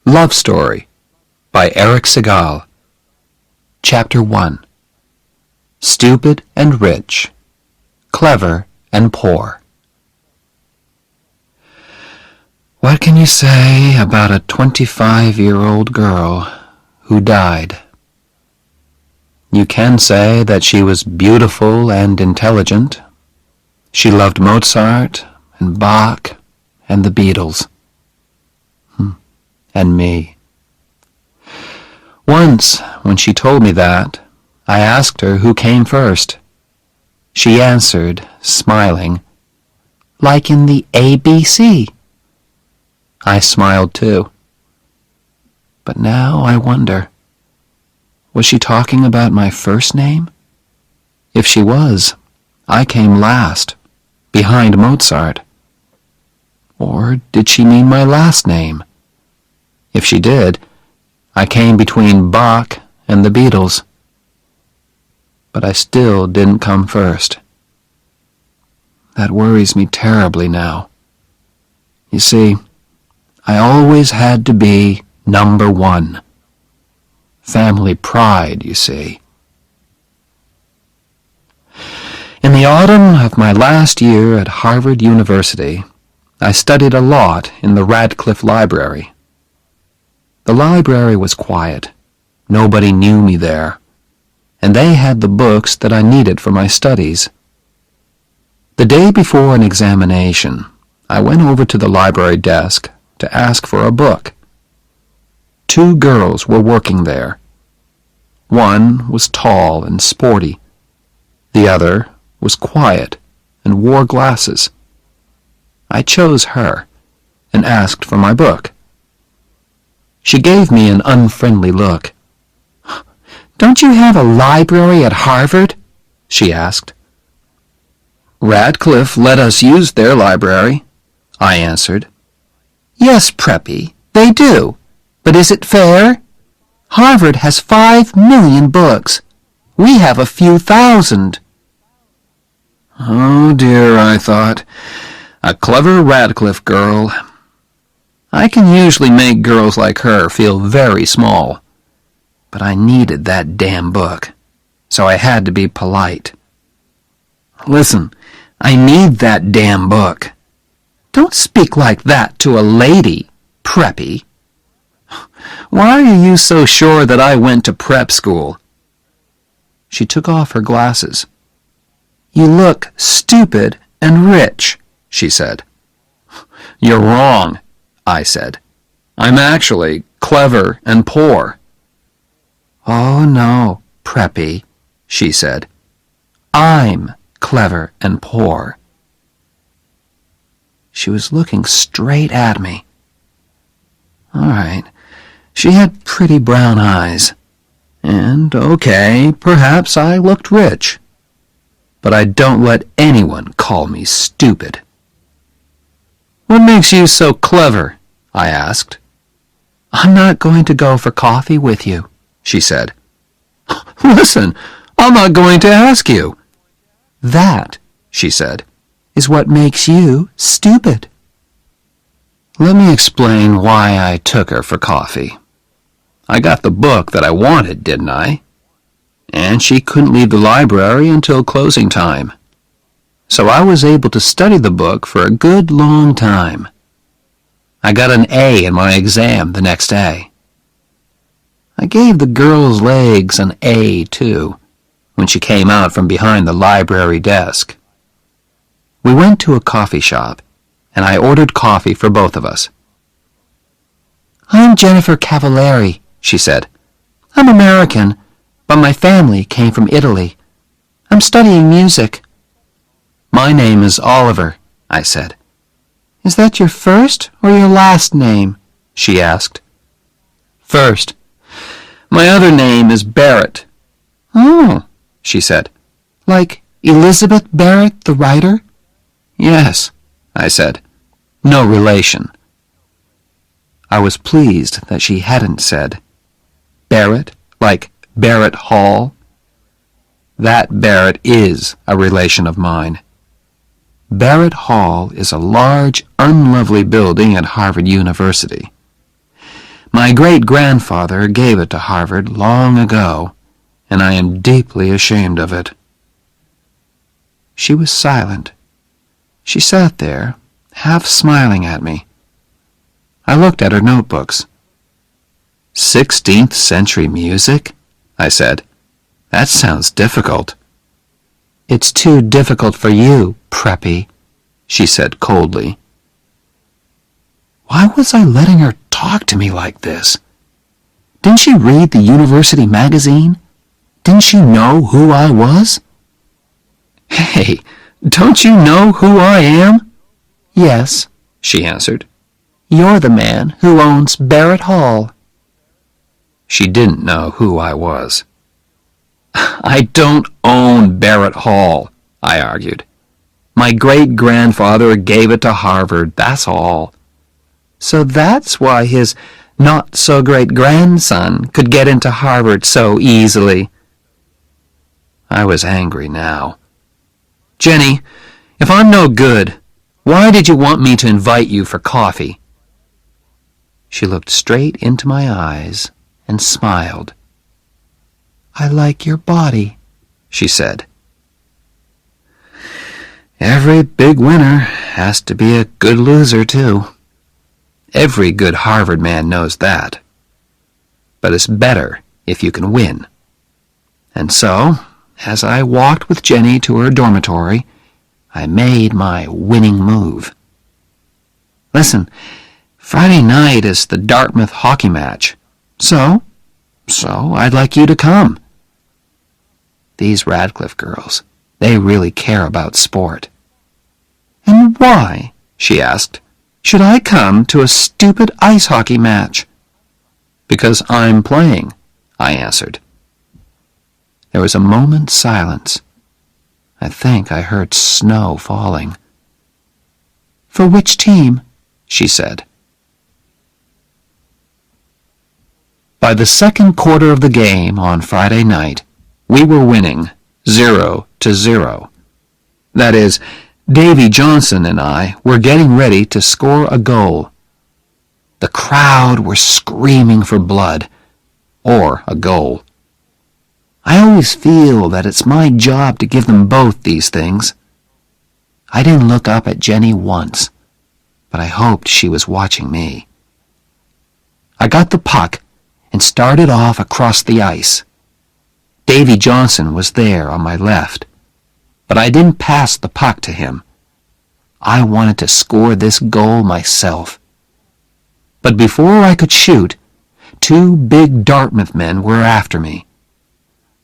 Love Story by Eric Segal. Chapter 1. Stupid and rich, clever and poor. What can you say about a 25-year-old girl who died? You can say that she was beautiful and intelligent. She loved Mozart and Bach and the Beatles. And me. Once, when she told me that, I asked her who came first. She answered, smiling, "Like in the ABC." I smiled too. But now I wonder, was she talking about my first name? If she was, I came last, behind Mozart. Or did she mean my last name? If she did, I came between Bach and the Beatles. But I still didn't come first. That worries me terribly now. You see, I always had to be number one. Family pride, you see. In the autumn of my last year at Harvard University, I studied a lot in the Radcliffe Library. The library was quiet. Nobody knew me there, and they had the books that I needed for my studies. The day before an examination, I went over to the library desk to ask for a book. 2 girls were working there. One was tall and sporty. The other was quiet and wore glasses. I chose her and asked for my book. She gave me an unfriendly look. "Don't you have a library at Harvard?" she asked. "Radcliffe let us use their library," I answered. "Yes, Preppy, they do. But is it fair? Harvard has 5 million books. We have a few thousand." Oh dear, I thought. A clever Radcliffe girl. I can usually make girls like her feel very small. But I needed that damn book, so I had to be polite. "Listen, I need that damn book." "Don't speak like that to a lady, Preppy." "Why are you so sure that I went to prep school?" She took off her glasses. "You look stupid and rich," she said. "You're wrong," I said. "I'm actually clever and poor." "Oh no, Preppy," she said. "I'm clever and poor." She was looking straight at me. All right, she had pretty brown eyes. And, okay, perhaps I looked rich. But I don't let anyone call me stupid. "What makes you so clever?" I asked. "I'm not going to go for coffee with you," she said. "Listen, I'm not going to ask you." "That," she said, "is what makes you stupid." Let me explain why I took her for coffee. I got the book that I wanted, didn't I? And she couldn't leave the library until closing time. So I was able to study the book for a good long time. I got an A in my exam the next day. I gave the girl's legs an A, too, when she came out from behind the library desk. We went to a coffee shop, and I ordered coffee for both of us. "I'm Jennifer Cavallari," she said. "I'm American, but my family came from Italy. I'm studying music." "My name is Oliver," I said. "Is that your first or your last name?" she asked. "First. My other name is Barrett." "Oh," she said. "Like Elizabeth Barrett, the writer?" "Yes," I said. "No relation." I was pleased that she hadn't said Barrett, like Barrett Hall. That Barrett is a relation of mine. Barrett Hall is a large, unlovely building at Harvard University. My great-grandfather gave it to Harvard long ago, and I am deeply ashamed of it." She was silent. She sat there, half smiling at me. I looked at her notebooks. 16th century music? I said. That sounds difficult. It's too difficult for you, Preppy, she said coldly. Why was I letting her talk to me like this? Didn't she read the university magazine? Didn't she know who I was? Hey, don't you know who I am? Yes, she answered. You're the man who owns Barrett Hall. She didn't know who I was. I don't own Barrett Hall, I argued. My great-grandfather gave it to Harvard, that's all. So that's why his not-so-great-grandson could get into Harvard so easily. I was angry now. Jenny, if I'm no good, why did you want me to invite you for coffee? She looked straight into my eyes and smiled. I like your body, she said. Every big winner has to be a good loser, too. Every good Harvard man knows that. But it's better if you can win. And so, as I walked with Jenny to her dormitory, I made my winning move. Listen, Friday night is the Dartmouth hockey match. So I'd like you to come. These Radcliffe girls, they really care about sport. And why, she asked, should I come to a stupid ice hockey match? Because I'm playing, I answered. There was a moment's silence. I think I heard snow falling. For which team? She said. By the second quarter of the game on Friday night, we were winning 0-0. That is, Davy Johnson and I were getting ready to score a goal. The crowd were screaming for blood, or a goal. I always feel that it's my job to give them both these things. I didn't look up at Jenny once, but I hoped she was watching me. I got the puck and started off across the ice. Davy Johnson was there on my left, but I didn't pass the puck to him. I wanted to score this goal myself. But before I could shoot, two big Dartmouth men were after me.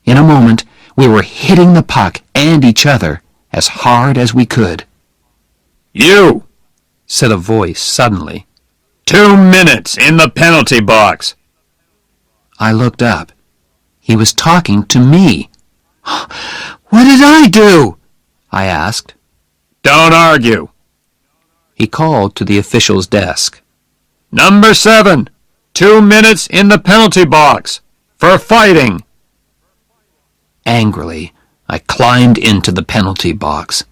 In a moment, we were hitting the puck and each other as hard as we could. "You!" said a voice suddenly. 2 minutes in the penalty box. I looked up. He was talking to me. What did I do? I asked. Don't argue. He called to the official's desk. Number 7, 2 minutes in the penalty box for fighting. Angrily, I climbed into the penalty box.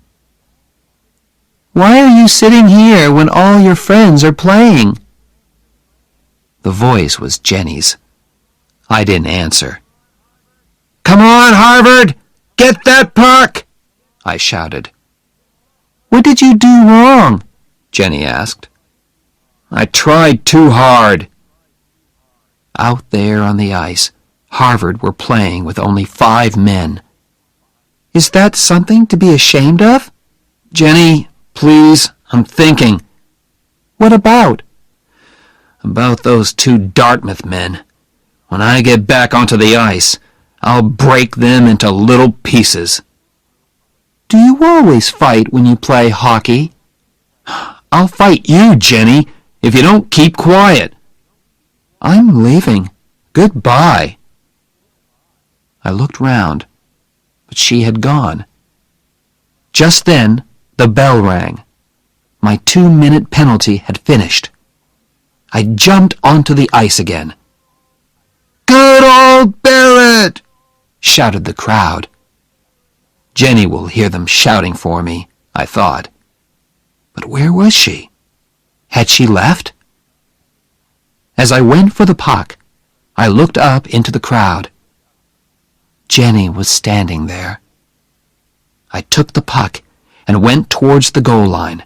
Why are you sitting here when all your friends are playing? The voice was Jenny's. I didn't answer. Come on, Harvard! Get that puck! I shouted. What did you do wrong? Jenny asked. I tried too hard. Out there on the ice, Harvard were playing with only 5 men. Is that something to be ashamed of? Jenny, please, I'm thinking. What about? About those 2 Dartmouth men. When I get back onto the ice, I'll break them into little pieces. Do you always fight when you play hockey? I'll fight you, Jenny, if you don't keep quiet. I'm leaving. Goodbye. I looked round, but she had gone. Just then, the bell rang. My 2-minute penalty had finished. I jumped onto the ice again. Good old Barrett! Shouted the crowd. Jenny will hear them shouting for me, I thought. But where was she? Had she left? As I went for the puck, I looked up into the crowd. Jenny was standing there. I took the puck and went towards the goal line.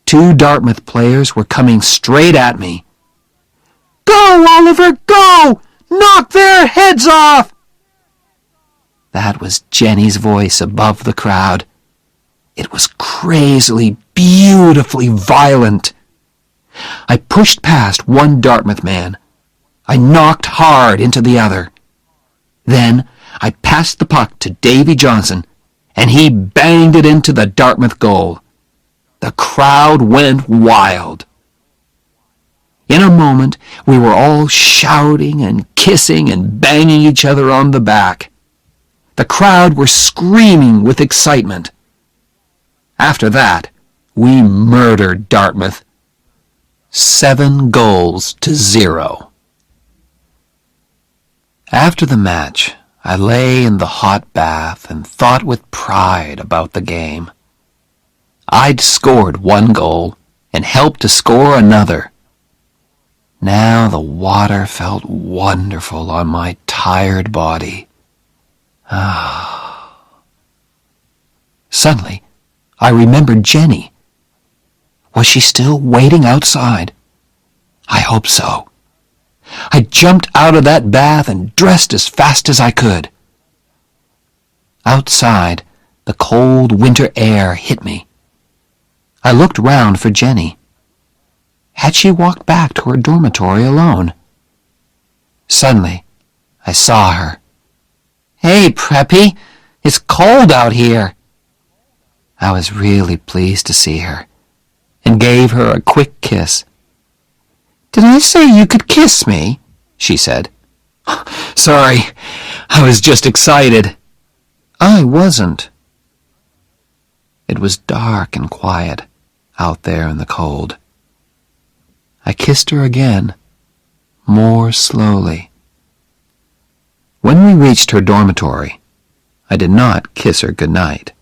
2 Dartmouth players were coming straight at me. "Go, Oliver, go! Knock their heads off!" That was Jenny's voice above the crowd. It was crazily, beautifully violent. I pushed past one Dartmouth man. I knocked hard into the other. Then I passed the puck to Davy Johnson, and he banged it into the Dartmouth goal. The crowd went wild. In a moment, we were all shouting and kissing and banging each other on the back. The crowd were screaming with excitement. After that, we murdered Dartmouth. 7-0. After the match, I lay in the hot bath and thought with pride about the game. I'd scored 1 goal and helped to score another. Now the water felt wonderful on my tired body. Suddenly, I remembered Jenny. Was she still waiting outside? I hope so. I jumped out of that bath and dressed as fast as I could. Outside, the cold winter air hit me. I looked round for Jenny. Had she walked back to her dormitory alone? Suddenly, I saw her. "Hey, Preppy, it's cold out here." I was really pleased to see her, and gave her a quick kiss. "Did I say you could kiss me?" she said. "Sorry, I was just excited." I wasn't. It was dark and quiet out there in the cold. I kissed her again, more slowly. When we reached her dormitory, I did not kiss her goodnight.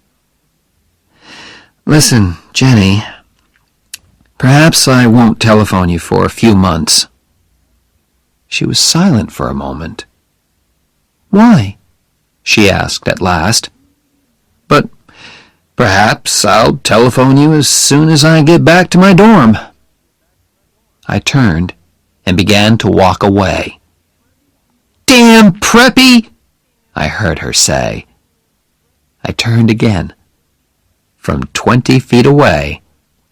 "Listen, Jenny, perhaps I won't telephone you for a few months." She was silent for a moment. "Why?" she asked at last. "But perhaps I'll telephone you as soon as I get back to my dorm." I turned and began to walk away. "Damn Preppy!" I heard her say. I turned again. From 20 feet away,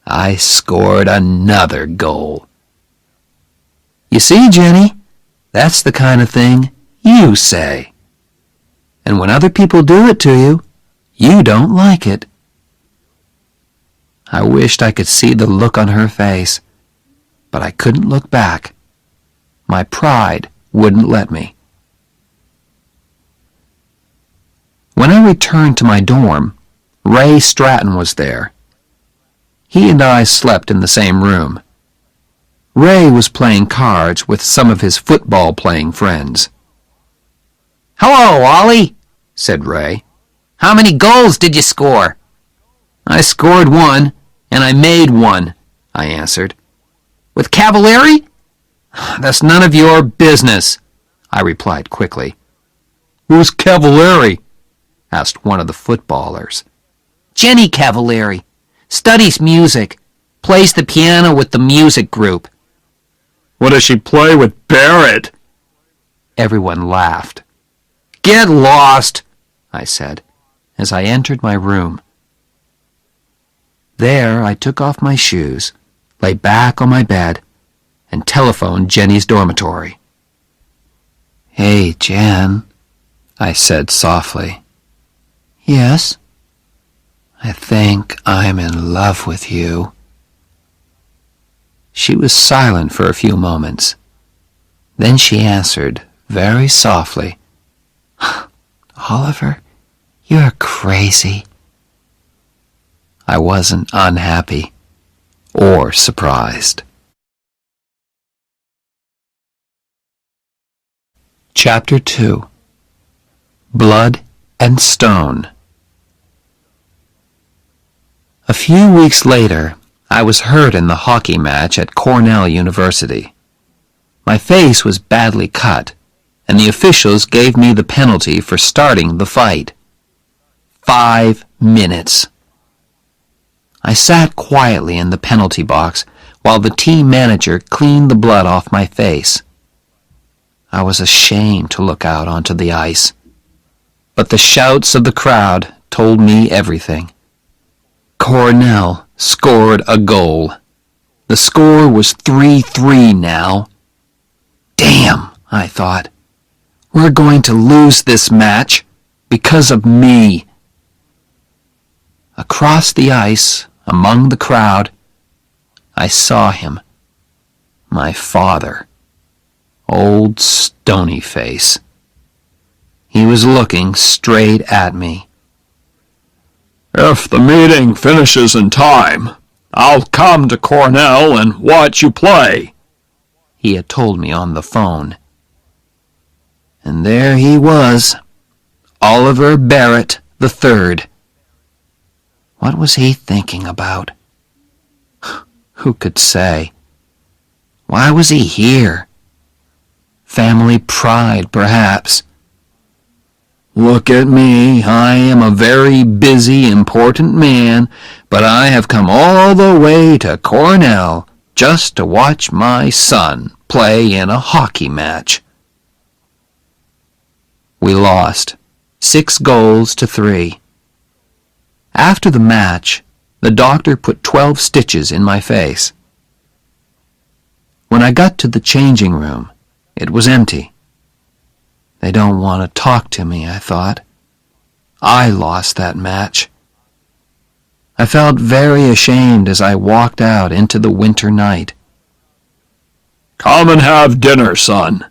I scored another goal. You see, Jenny, that's the kind of thing you say. And when other people do it to you, you don't like it. I wished I could see the look on her face, but I couldn't look back. My pride wouldn't let me. When I returned to my dorm, Ray Stratton was there. He and I slept in the same room. Ray was playing cards with some of his football-playing friends. "Hello, Ollie," said Ray. "How many goals did you score?" "I scored 1, and I made 1, I answered. "With Cavalieri?" "That's none of your business," I replied quickly. "Who's Cavalieri?" asked one of the footballers. "Jenny Cavalieri. Studies music. Plays the piano with the music group." "What does she play with Barrett?" Everyone laughed. "Get lost," I said, as I entered my room. There I took off my shoes, lay back on my bed, and telephoned Jenny's dormitory. "Hey, Jen," I said softly. "Yes?" "I think I'm in love with you." She was silent for a few moments. Then she answered very softly, "Oliver, you're crazy." I wasn't unhappy or surprised. Chapter 2. Blood and Stone. A few weeks later, I was hurt in the hockey match at Cornell University. My face was badly cut, and the officials gave me the penalty for starting the fight. 5 minutes. I sat quietly in the penalty box while the team manager cleaned the blood off my face. I was ashamed to look out onto the ice, but the shouts of the crowd told me everything. Cornell scored a goal. The score was 3-3 now. Damn, I thought. We're going to lose this match because of me. Across the ice, among the crowd, I saw him. My father. Old Stony Face. He was looking straight at me. If the meeting finishes in time, I'll come to Cornell and watch you play, he had told me on the phone. And there he was, Oliver Barrett III. What was he thinking about? Who could say? Why was he here? Family pride, perhaps. Look at me, I am a very busy, important man, but I have come all the way to Cornell just to watch my son play in a hockey match. We lost, 6-3. After the match, the doctor put 12 stitches in my face. When I got to the changing room, it was empty. They don't want to talk to me, I thought. I lost that match. I felt very ashamed as I walked out into the winter night. "Come and have dinner, son,"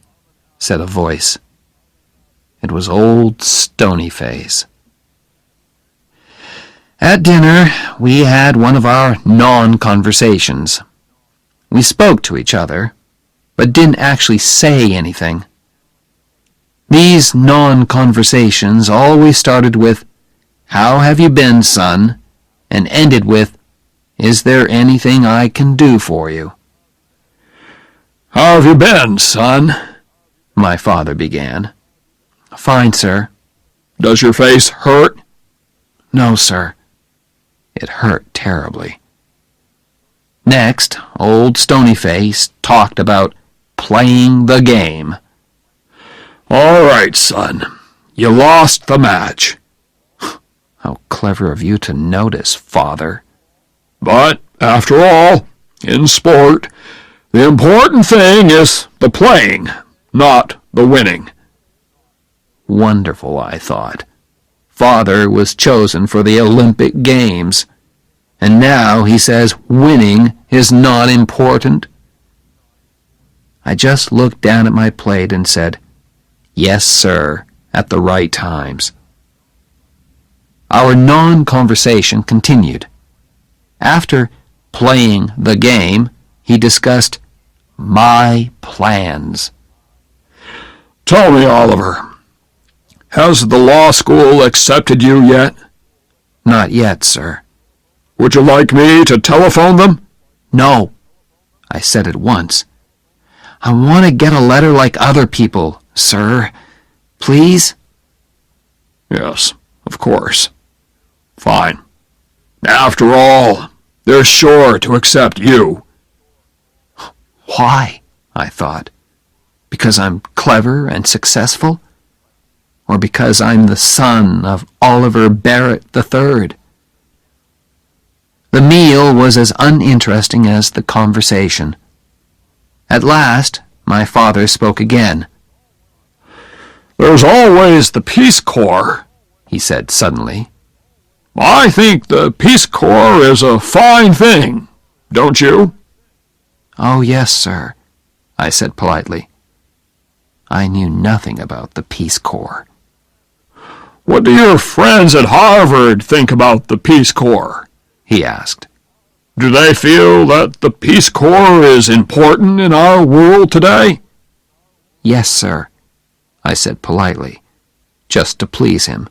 said a voice. It was old Stony Face. At dinner, we had one of our non-conversations. We spoke to each other, but didn't actually say anything. These non-conversations always started with, "How have you been, son?" and ended with, "Is there anything I can do for you?" "How have you been, son?" my father began. "Fine, sir." "Does your face hurt?" "No, sir." It hurt terribly. Next, old Stony Face talked about playing the game. "All right, son. You lost the match." How clever of you to notice, Father. "But, after all, in sport, the important thing is the playing, not the winning." Wonderful, I thought. Father was chosen for the Olympic Games, and now he says winning is not important. I just looked down at my plate and said, "Yes, sir," at the right times. Our non-conversation continued. After playing the game, he discussed my plans. "Tell me, Oliver, has the law school accepted you yet?" "Not yet, sir." "Would you like me to telephone them?" "No," I said at once. "I want to get a letter like other people, sir. Please?" "Yes, of course. Fine. After all, they're sure to accept you." Why? I thought. Because I'm clever and successful? Or because I'm the son of Oliver Barrett III? The meal was as uninteresting as the conversation. At last, my father spoke again. "There's always the Peace Corps," he said suddenly. "I think the Peace Corps is a fine thing, don't you?" "Oh, yes, sir," I said politely. I knew nothing about the Peace Corps. "What do your friends at Harvard think about the Peace Corps?" he asked. "Do they feel that the Peace Corps is important in our world today?" "Yes, sir," I said politely, just to please him.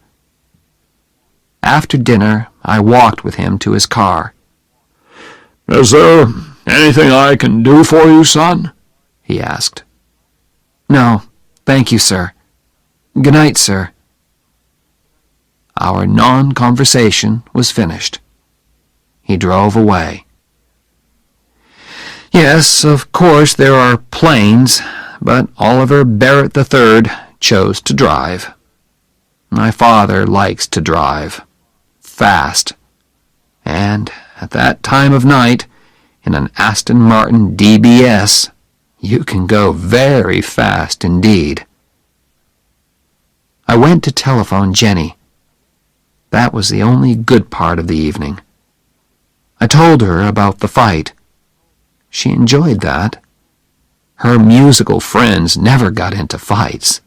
After dinner, I walked with him to his car. "Is there anything I can do for you, son?" he asked. No, thank you, sir. Good night, sir. Our non-conversation was finished. He drove away. Yes, of course there are planes, but Oliver Barrett III chose to drive. My father likes to drive. Fast. And at that time of night, in an Aston Martin DBS, you can go very fast indeed. I went to telephone Jenny. That was the only good part of the evening. I told her about the fight. She enjoyed that. Her musical friends never got into fights.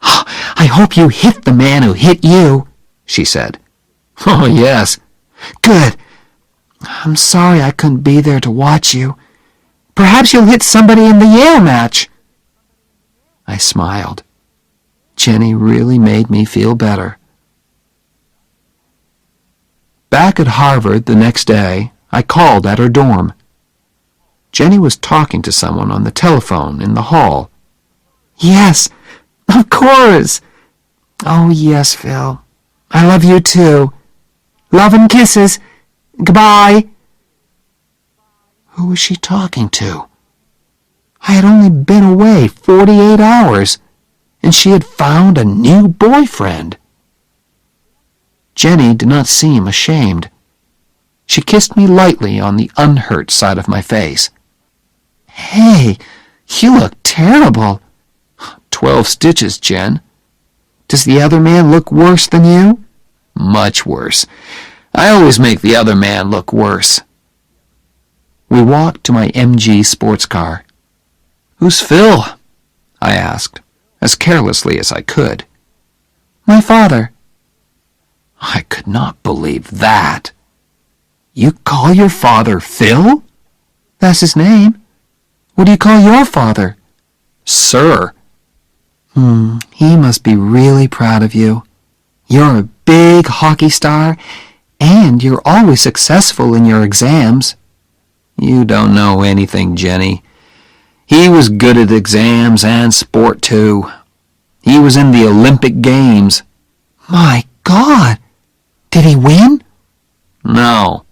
"I hope you hit the man who hit you," she said. "Oh, yes." "Good. I'm sorry I couldn't be there to watch you. Perhaps you'll hit somebody in the Yale match." I smiled. Jenny really made me feel better. Back at Harvard the next day, I called at her dorm. Jenny was talking to someone on the telephone in the hall. "Yes, of course." "Oh, yes, Phil. I love you too. Love and kisses. Goodbye." Who was she talking to? I had only been away 48 hours, and she had found a new boyfriend. Jenny did not seem ashamed. She kissed me lightly on the unhurt side of my face. "Hey, you look terrible." 12 stitches, Jen. "Does the other man look worse than you?" "Much worse. I always make the other man look worse." We walked to my MG sports car. "Who's Phil?" I asked, as carelessly as I could. "My father." I could not believe that. "You call your father Phil?" "That's his name. What do you call your father?" "Sir." He must be really proud of you. You're a big hockey star, and you're always successful in your exams." "You don't know anything, Jenny. He was good at exams and sport, too. He was in the Olympic Games." "My God! Did he win?" "No."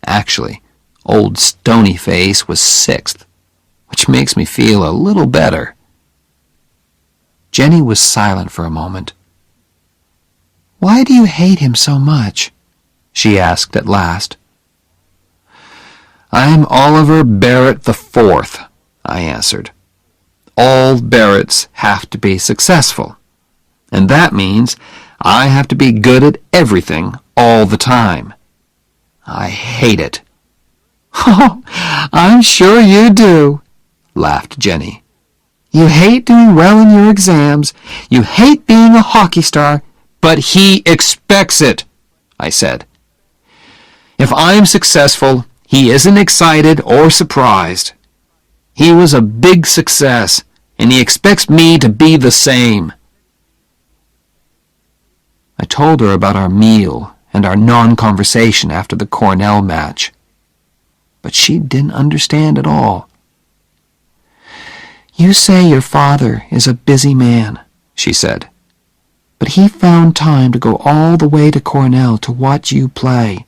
Actually, old Stony Face was 6th, which makes me feel a little better. Jenny was silent for a moment. "Why do you hate him so much?" she asked at last. "I'm Oliver Barrett IV," I answered. "All Barretts have to be successful, and that means I have to be good at everything all the time. I hate it." "Oh, I'm sure you do," laughed Jenny. "You hate doing well in your exams. You hate being a hockey star." "But he expects it," I said. "If I'm successful, he isn't excited or surprised. He was a big success, and he expects me to be the same." I told her about our meal and our non-conversation after the Cornell match. But she didn't understand at all. "You say your father is a busy man," she said. "But he found time to go all the way to Cornell to watch you play.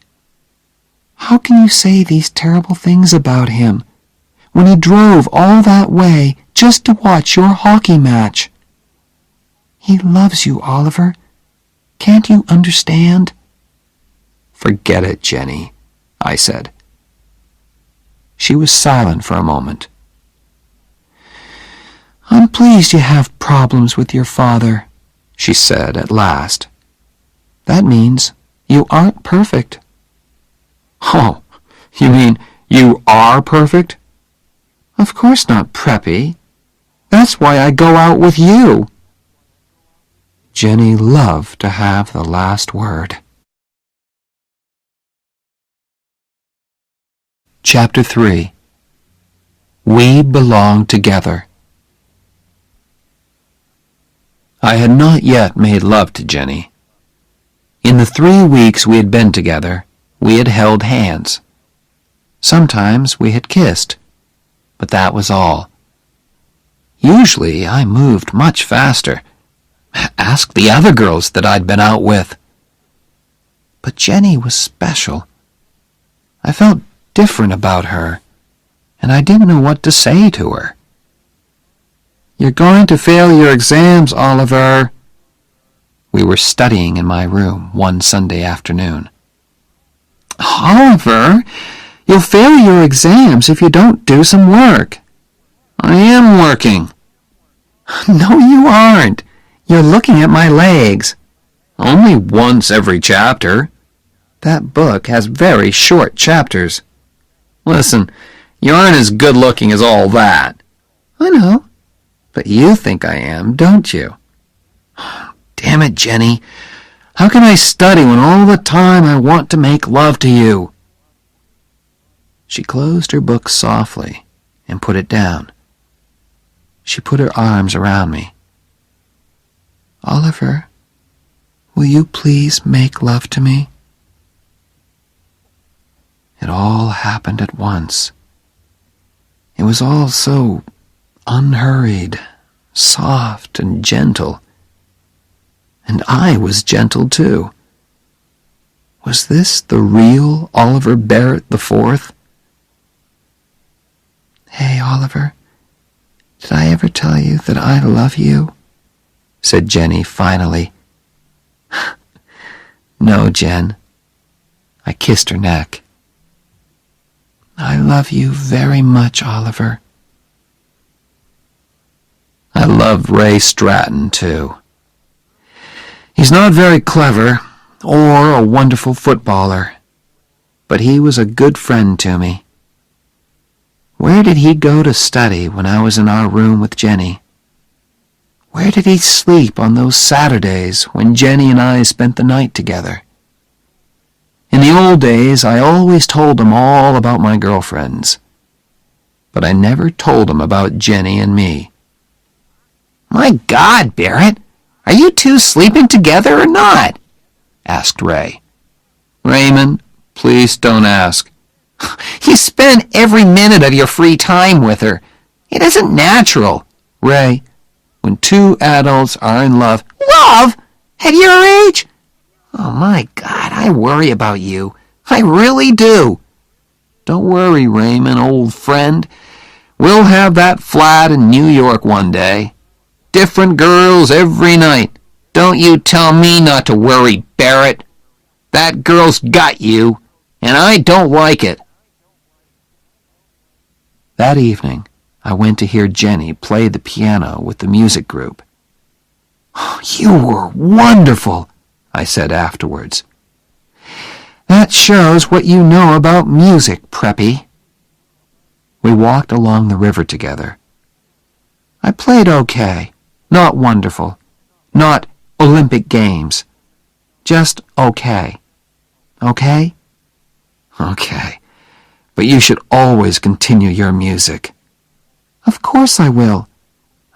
How can you say these terrible things about him when he drove all that way just to watch your hockey match? He loves you, Oliver. Can't you understand?" "Forget it, Jenny," I said. She was silent for a moment. "I'm pleased you have problems with your father," she said at last. "That means you aren't perfect." "Oh, you mean you are perfect?" "Of course not, Preppy. That's why I go out with you." Jenny loved to have the last word. Chapter 3. We Belong Together. I had not yet made love to Jenny. In the 3 weeks we had been together, we had held hands. Sometimes we had kissed, but that was all. Usually I moved much faster. Ask the other girls that I'd been out with. But Jenny was special. I felt different about her, and I didn't know what to say to her. "You're going to fail your exams, Oliver." We were studying in my room one Sunday afternoon. "Oliver, you'll fail your exams if you don't do some work." "I am working." "No, you aren't. You're looking at my legs." "Only once every chapter." "That book has very short chapters." "Listen, you aren't as good-looking as all that." "I know, but you think I am, don't you?" "Damn it, Jenny. How can I study when all the time I want to make love to you?" She closed her book softly and put it down. She put her arms around me. "Oliver, will you please make love to me?" It all happened at once. It was all so unhurried, soft and gentle. And I was gentle too. Was this the real Oliver Barrett IV? "Hey, Oliver, did I ever tell you that I love you?" said Jenny finally. "No, Jen." I kissed her neck. "I love you very much, Oliver." I love Ray Stratton, too. He's not very clever or a wonderful footballer, but he was a good friend to me. Where did he go to study when I was in our room with Jenny? Where did he sleep on those Saturdays when Jenny and I spent the night together? In the old days, I always told him all about my girlfriends, but I never told him about Jenny and me. "My God, Barrett, are you two sleeping together or not?" asked Ray. "Raymond, please don't ask." "You spend every minute of your free time with her. It isn't natural." "Ray, when two adults are in love—" "Love? At your age? Oh, my God, I worry about you. I really do." "Don't worry, Raymond, old friend. We'll have that flat in New York one day. Different girls every night. Don't you tell me not to worry, Barrett. That girl's got you, and I don't like it." That evening, I went to hear Jenny play the piano with the music group. "You were wonderful," I said afterwards. "That shows what you know about music, Preppy." We walked along the river together. I played okay, not wonderful, not Olympic Games, just okay. Okay? Okay, but you should always continue your music. "Of course I will.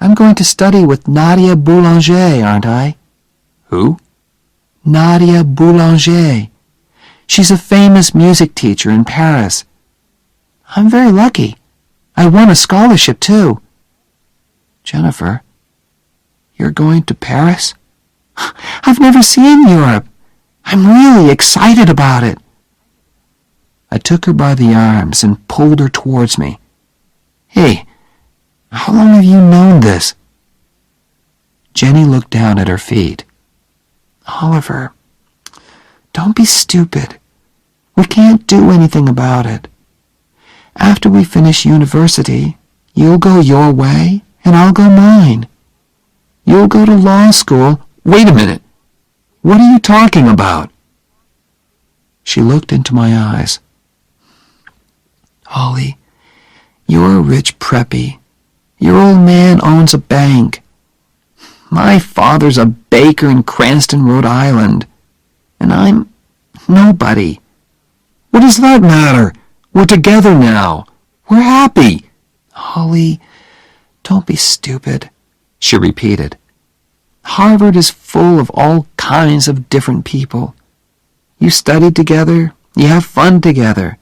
I'm going to study with Nadia Boulanger, aren't I?" "Who?" "Nadia Boulanger. She's a famous music teacher in Paris. I'm very lucky. I won a scholarship, too." "Jennifer, you're going to Paris?" "I've never seen Europe. I'm really excited about it." I took her by the arms and pulled her towards me. "Hey, how long have you known this?" Jenny looked down at her feet. "Oliver, don't be stupid. We can't do anything about it. After we finish university, you'll go your way and I'll go mine. You'll go to law school." "Wait a minute. What are you talking about?" She looked into my eyes. "Ollie, you're a rich preppy. Your old man owns a bank. My father's a baker in Cranston, Rhode Island. And I'm nobody." "What does that matter? We're together now. We're happy." "Ollie, don't be stupid," she repeated. "Harvard is full of all kinds of different people. You study together, you have fun together.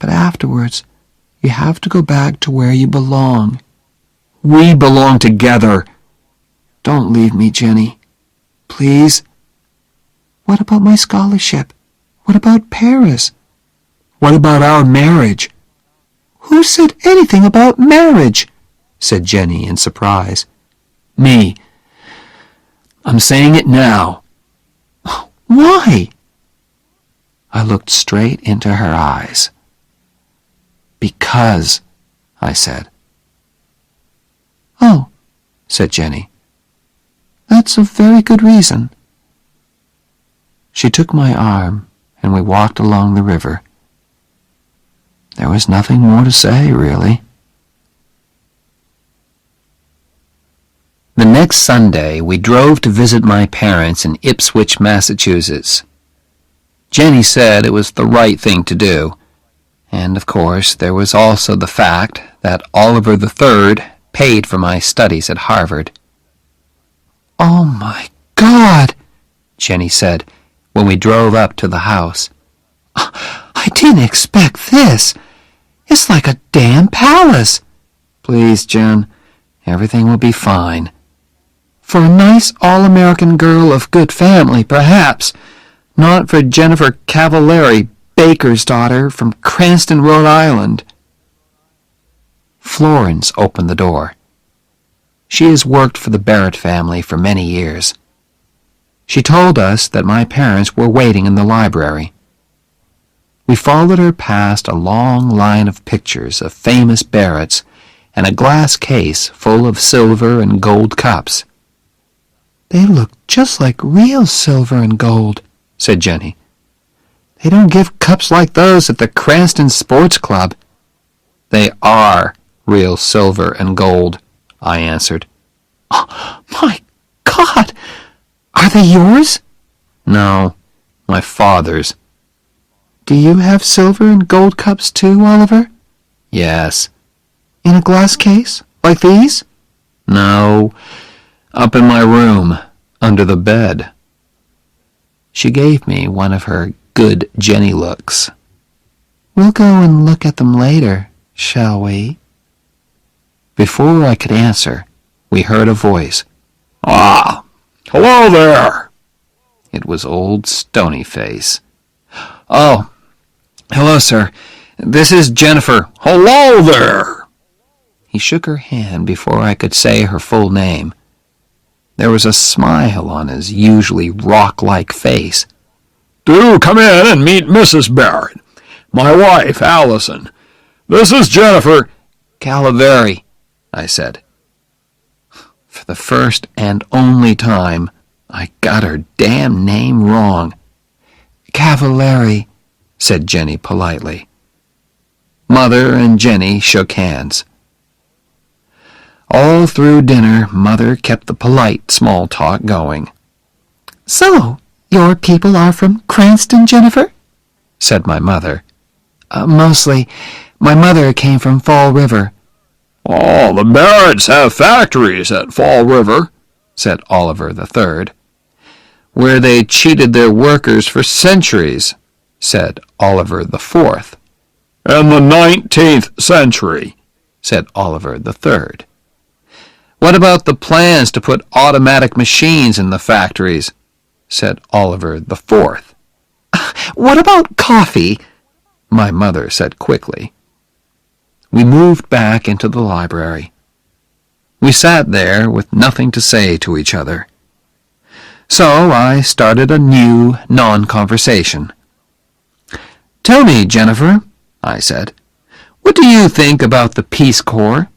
But afterwards, you have to go back to where you belong. We belong together. Don't leave me, Jenny. Please. What about my scholarship? What about Paris? What about our marriage? Who said anything about marriage? Said Jenny in surprise. Me. I'm saying it now. Why? I looked straight into her eyes. Because, I said. Oh, said Jenny. That's a very good reason. She took my arm, and we walked along the river. There was nothing more to say, really. The next Sunday, we drove to visit my parents in Ipswich, Massachusetts. Jenny said it was the right thing to do, and of course there was also the fact that Oliver III paid for my studies at Harvard. "Oh my God," Jenny said when we drove up to the house. "I didn't expect this. It's like a damn palace." "Please, Jen, everything will be fine." "For a nice all-American girl of good family, perhaps. Not for Jennifer Cavallari, baker's daughter from Cranston, Rhode Island." Florence opened the door. She has worked for the Barrett family for many years. She told us that my parents were waiting in the library. We followed her past a long line of pictures of famous Barretts and a glass case full of silver and gold cups. "They look just like real silver and gold," said Jenny. "They don't give cups like those at the Cranston Sports Club." "They are real silver and gold," I answered. "Oh, my God! Are they yours?" "No, my father's." "Do you have silver and gold cups too, Oliver?" "Yes." "In a glass case, like these?" "No, up in my room, under the bed." She gave me one of her good Jenny looks. "We'll go and look at them later, shall we?" Before I could answer, we heard a voice. "Ah, hello there." It was old Stonyface. "Oh, hello, sir. This is Jennifer." "Hello there." He shook her hand before I could say her full name. There was a smile on his usually rock-like face. "Do come in and meet Mrs. Barrett, my wife, Allison. This is Jennifer." "Cavallari," I said. For the first and only time, I got her damn name wrong. "Cavallari," said Jenny politely. Mother and Jenny shook hands. All through dinner, Mother kept the polite small talk going. "So, your people are from Cranston, Jennifer?" said my mother. Mostly. My mother came from Fall River." "Oh, the Barretts have factories at Fall River," said Oliver III. "Where they cheated their workers for centuries," said Oliver IV. "In the 19th century," said Oliver III. "What about the plans to put automatic machines in the factories?" said Oliver IV. "What about coffee?" my mother said quickly. We moved back into the library. We sat there with nothing to say to each other. So I started a new non-conversation. "Tell me, Jennifer," I said, "what do you think about the Peace Corps?"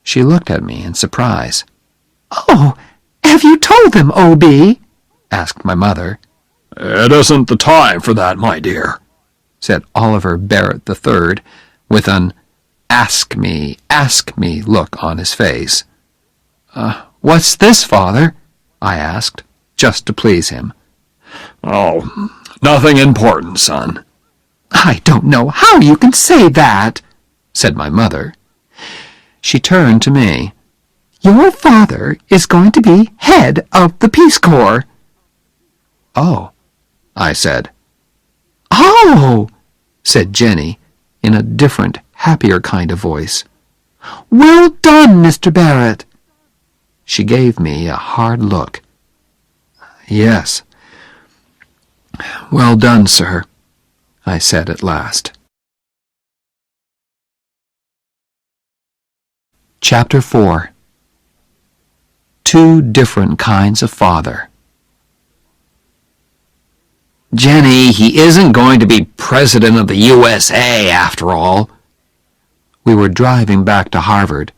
She looked at me in surprise. "Oh, have you told them, O.B.?" asked my mother. "It isn't the time for that, my dear," said Oliver Barrett III, with an ask me look on his face. What's this, Father?" I asked, just to please him. "Oh, nothing important, son." "I don't know how you can say that," said my mother. She turned to me. "Your father is going to be head of the Peace Corps." "Oh," I said. "Oh," said Jenny in a different, happier kind of voice. "Well done, Mr. Barrett." She gave me a hard look. "Yes. Well done, sir," I said at last. Chapter 4. Two Different Kinds of Father. "Jenny, he isn't going to be President of the USA after all." We were driving back to Harvard.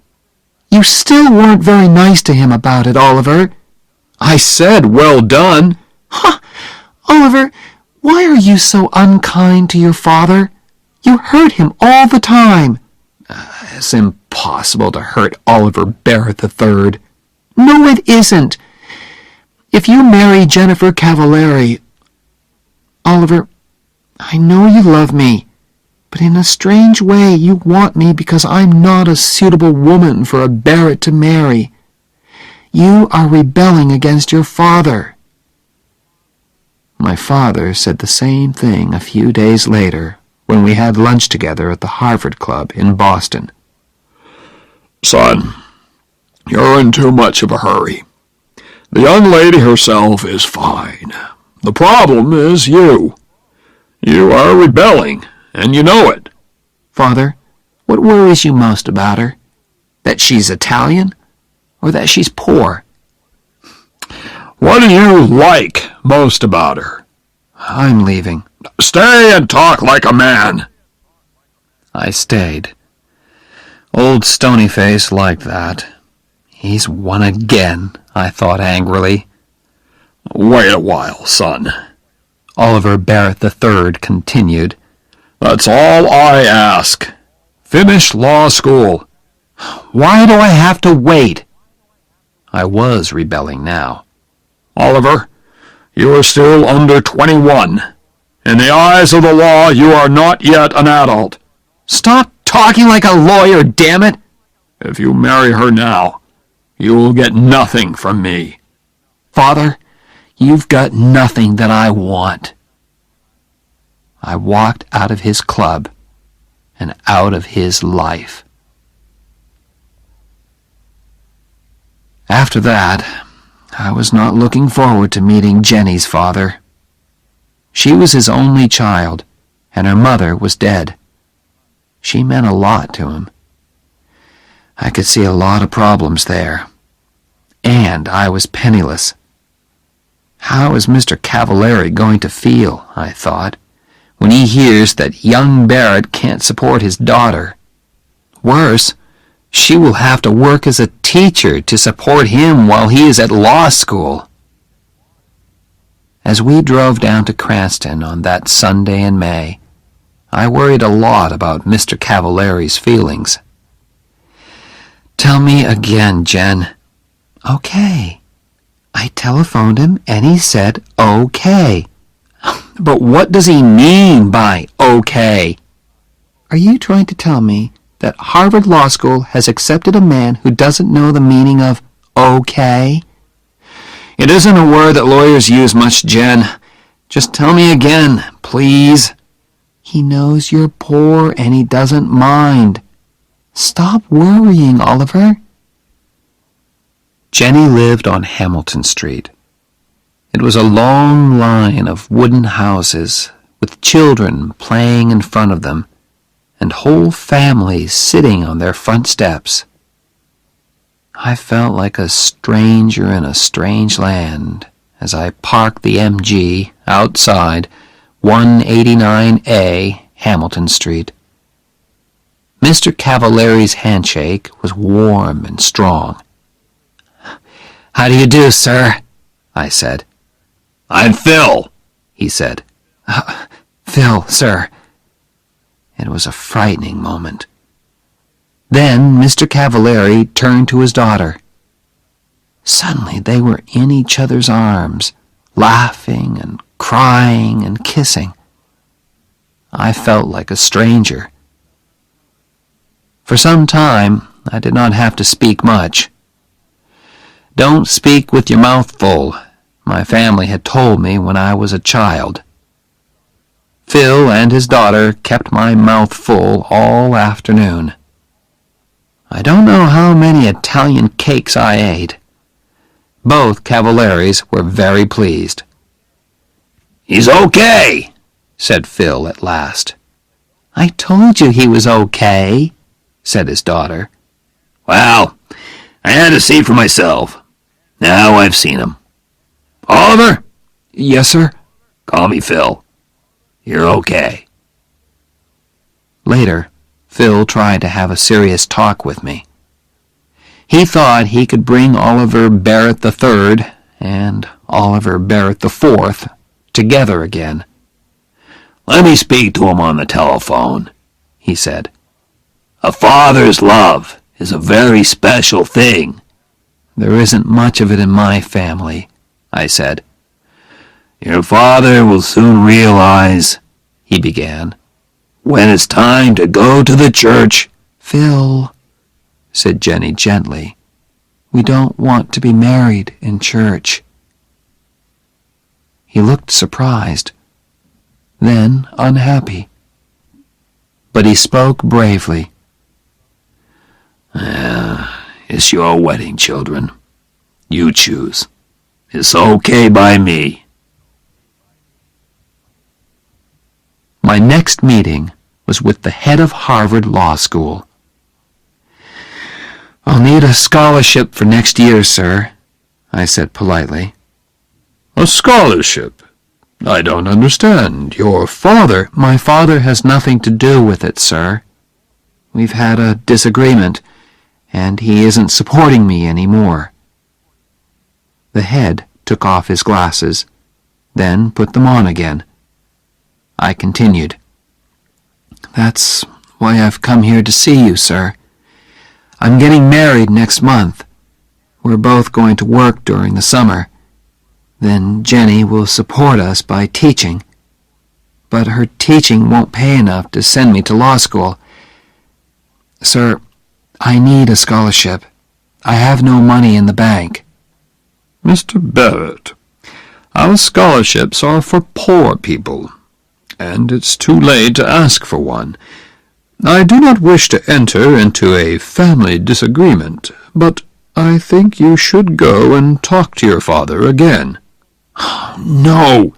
"You still weren't very nice to him about it, Oliver." "I said well done." "Huh! Oliver, why are you so unkind to your father? You hurt him all the time." It's impossible to hurt Oliver Barrett III. "No, it isn't. If you marry Jennifer Cavallari..." "Oliver, I know you love me, but in a strange way you want me because I'm not a suitable woman for a Barrett to marry. You are rebelling against your father." My father said the same thing a few days later when we had lunch together at the Harvard Club in Boston. "Son, you're in too much of a hurry. The young lady herself is fine. The problem is you. You are rebelling, and you know it." "Father, what worries you most about her? That she's Italian, or that she's poor?" "What do you like most about her?" "I'm leaving." "Stay and talk like a man." I stayed. Old Stonyface liked that. "He's won again," I thought angrily. "Wait a while, son," Oliver Barrett III continued. "That's all I ask. Finish law school." "Why do I have to wait?" I was rebelling now. "Oliver, you are still under 21. In the eyes of the law, you are not yet an adult." "Stop talking like a lawyer, damn it!" "If you marry her now, you will get nothing from me." "Father, you've got nothing that I want." I walked out of his club and out of his life. After that, I was not looking forward to meeting Jenny's father. She was his only child, and her mother was dead. She meant a lot to him. I could see a lot of problems there. And I was penniless. How is Mr. Cavallari going to feel, I thought, when he hears that young Barrett can't support his daughter? Worse, she will have to work as a teacher to support him while he is at law school. As we drove down to Cranston on that Sunday in May, I worried a lot about Mr. Cavallari's feelings. "Tell me again, Jen." "Okay." I telephoned him and he said okay. "But what does he mean by okay?" "Are you trying to tell me that Harvard Law School has accepted a man who doesn't know the meaning of okay?" "It isn't a word that lawyers use much, Jen. Just tell me again, please." "He knows you're poor and he doesn't mind. Stop worrying, Oliver." Jenny lived on Hamilton Street. It was a long line of wooden houses with children playing in front of them and whole families sitting on their front steps. I felt like a stranger in a strange land as I parked the MG outside 189A Hamilton Street. Mr. Cavallari's handshake was warm and strong. "How do you do, sir?" I said. "I'm Phil," he said. "Phil, sir." It was a frightening moment. Then Mr. Cavallari turned to his daughter. Suddenly they were in each other's arms, laughing and crying and kissing. I felt like a stranger. For some time, I did not have to speak much. "Don't speak with your mouth full," my family had told me when I was a child. Phil and his daughter kept my mouth full all afternoon. I don't know how many Italian cakes I ate. Both Cavalieris were very pleased. "He's okay," said Phil at last. "I told you he was okay," said his daughter. "Well, I had to see for myself. Now I've seen him. Oliver?" "Yes, sir?" "Call me Phil. You're okay." Later, Phil tried to have a serious talk with me. He thought he could bring Oliver Barrett III and Oliver Barrett IV together again. "Let me speak to him on the telephone," he said. "A father's love is a very special thing." "There isn't much of it in my family," I said. "Your father will soon realize," he began, "when it's time to go to the church." "Phil," said Jenny gently, "we don't want to be married in church." He looked surprised, then unhappy. But he spoke bravely. "It's your wedding, children. You choose. It's okay by me." My next meeting was with the head of Harvard Law School. "I'll need a scholarship for next year, sir," I said politely. "A scholarship? I don't understand. Your father—" "My father has nothing to do with it, sir. We've had a disagreement, and he isn't supporting me anymore." The head took off his glasses, then put them on again. I continued. "That's why I've come here to see you, sir. I'm getting married next month. We're both going to work during the summer. Then Jenny will support us by teaching. But her teaching won't pay enough to send me to law school. Sir, I need a scholarship. I have no money in the bank." "Mr. Barrett, our scholarships are for poor people, and it's too late to ask for one. I do not wish to enter into a family disagreement, but I think you should go and talk to your father again." "No,"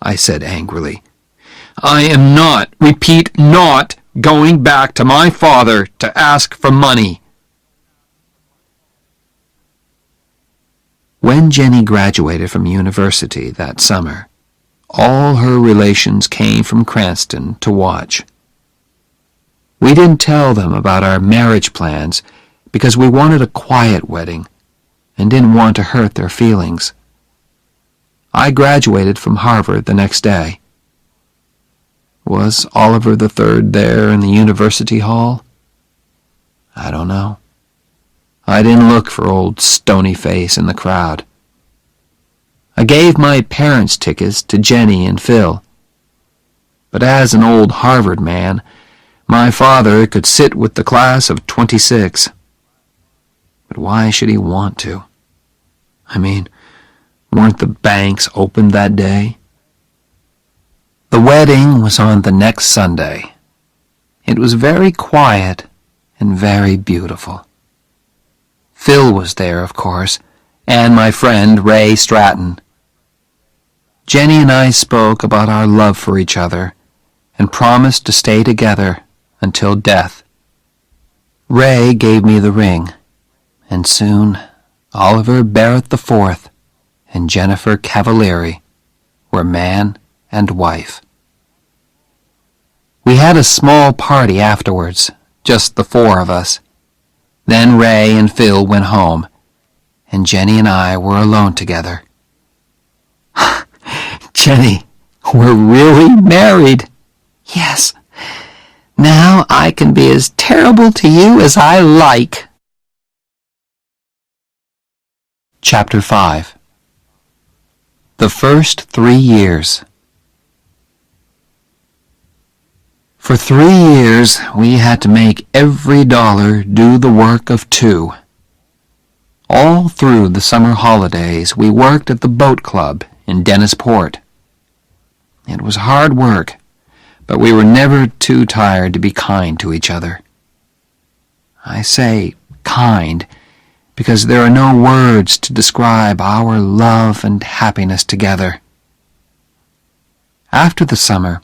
I said angrily. "I am not, repeat, not going back to my father to ask for money." When Jenny graduated from university that summer, all her relations came from Cranston to watch. We didn't tell them about our marriage plans because we wanted a quiet wedding and didn't want to hurt their feelings. I graduated from Harvard the next day. Was Oliver III there in the university hall? I don't know. I didn't look for old Stonyface in the crowd. I gave my parents' tickets to Jenny and Phil. But as an old Harvard man, my father could sit with the class of '26. But why should he want to? I mean, weren't the banks open that day? The wedding was on the next Sunday. It was very quiet and very beautiful. Phil was there, of course, and my friend Ray Stratton. Jenny and I spoke about our love for each other and promised to stay together until death. Ray gave me the ring, and soon Oliver Barrett IV and Jennifer Cavalieri were man and wife. We had a small party afterwards, just the four of us. Then Ray and Phil went home, and Jenny and I were alone together. "Jenny, we're really married." "Yes. Now I can be as terrible to you as I like." Chapter 5. The First 3 Years. For 3 years, we had to make every dollar do the work of 2. All through the summer holidays, we worked at the boat club in Dennisport. It was hard work, but we were never too tired to be kind to each other. I say kind because there are no words to describe our love and happiness together. After the summer,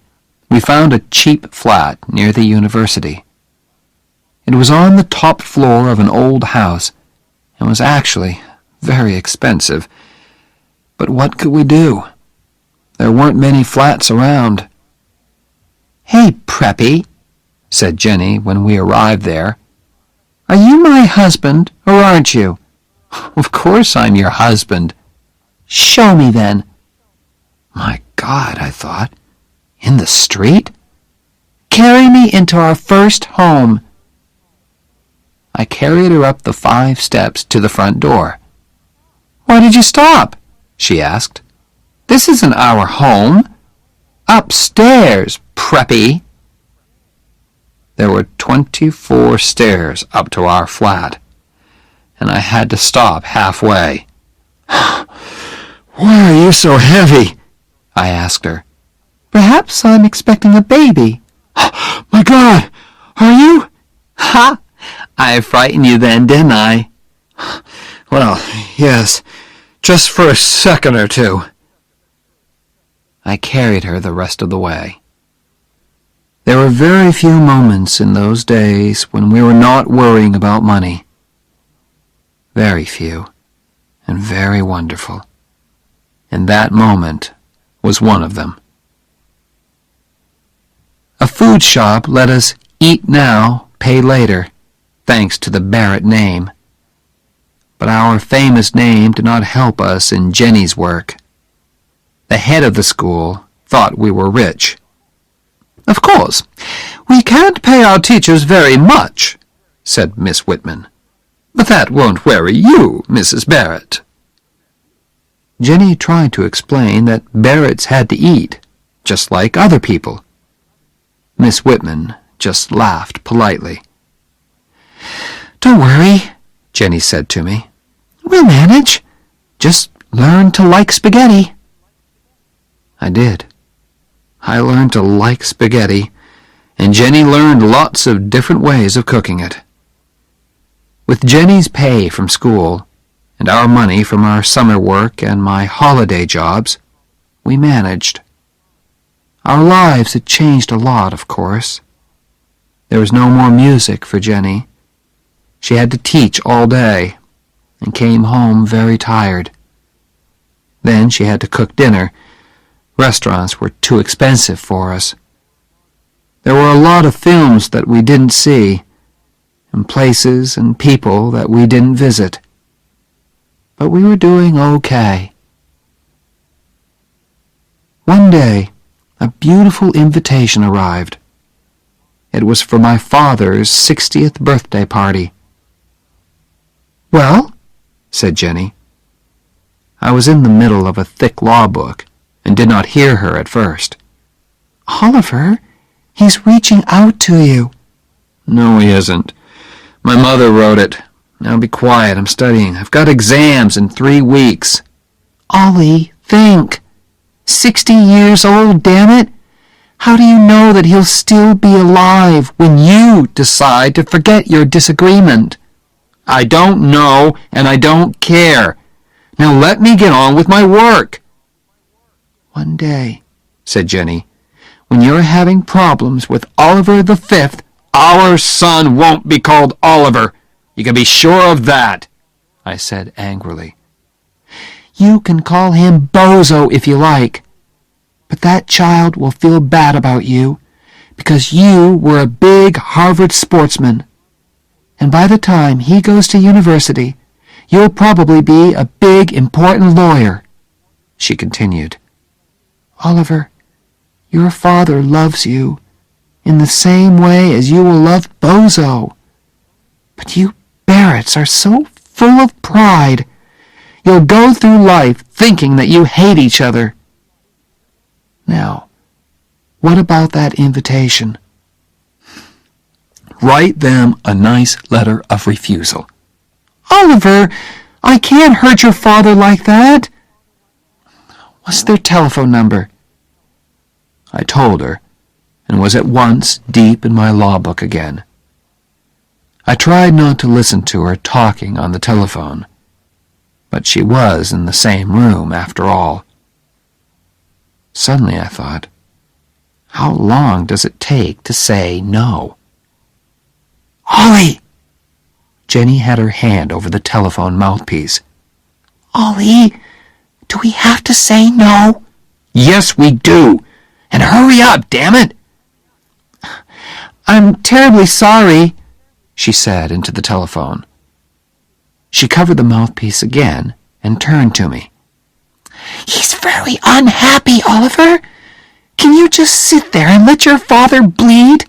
we found a cheap flat near the university. It was on the top floor of an old house and was actually very expensive. But what could we do? There weren't many flats around. "Hey, Preppy," said Jenny when we arrived there. "Are you my husband, or aren't you?" "Of course I'm your husband." "Show me, then." My God, I thought. In the street? "Carry me into our first home." I carried her up the 5 steps to the front door. "Why did you stop?" she asked. "This isn't our home." "Upstairs, Preppy." There were 24 stairs up to our flat, and I had to stop halfway. "Why are you so heavy?" I asked her. "Perhaps I'm expecting a baby." "My God, are you?" "Ha! I frightened you then, didn't I?" "Well, yes, just for a second or two." I carried her the rest of the way. There were very few moments in those days when we were not worrying about money. Very few, and very wonderful. And that moment was one of them. A food shop let us eat now, pay later, thanks to the Barrett name. But our famous name did not help us in Jenny's work. The head of the school thought we were rich. "Of course, we can't pay our teachers very much," said Miss Whitman. "But that won't worry you, Mrs. Barrett." Jenny tried to explain that Barretts had to eat, just like other people. Miss Whitman just laughed politely. "Don't worry," Jenny said to me. "We'll manage. Just learn to like spaghetti." I did. I learned to like spaghetti, and Jenny learned lots of different ways of cooking it. With Jenny's pay from school, and our money from our summer work and my holiday jobs, we managed. Our lives had changed a lot, of course. There was no more music for Jenny. She had to teach all day, and came home very tired. Then she had to cook dinner. Restaurants were too expensive for us. There were a lot of films that we didn't see, and places and people that we didn't visit. But we were doing okay. One day, a beautiful invitation arrived. It was for my father's 60th birthday party. "Well?" said Jenny. I was in the middle of a thick law book and did not hear her at first. "Oliver, he's reaching out to you." "No, he isn't. My mother wrote it. Now be quiet, I'm studying. I've got exams in 3 weeks. "Ollie, think. 60 years old, damn it. How do you know that he'll still be alive when you decide to forget your disagreement?" "I don't know, and I don't care. Now let me get on with my work." "One day," said Jenny, "when you're having problems with Oliver the Fifth—" "Our son won't be called Oliver. You can be sure of that," I said angrily. "You can call him Bozo if you like. But that child will feel bad about you because you were a big Harvard sportsman. And by the time he goes to university, you'll probably be a big, important lawyer," she continued. "Oliver, your father loves you in the same way as you will love Bozo. But you Barretts are so full of pride. You'll go through life thinking that you hate each other. Now, what about that invitation? Write them a nice letter of refusal." "Oliver, I can't hurt your father like that." "What's their telephone number?" I told her, and was at once deep in my law book again. I tried not to listen to her talking on the telephone, but she was in the same room after all. Suddenly I thought, how long does it take to say no? Ollie! Jenny had her hand over the telephone mouthpiece. Ollie, do we have to say no? Yes, we do. And hurry up, damn it! I'm terribly sorry, she said into the telephone. She covered the mouthpiece again and turned to me. He's very unhappy, Oliver. Can you just sit there and let your father bleed?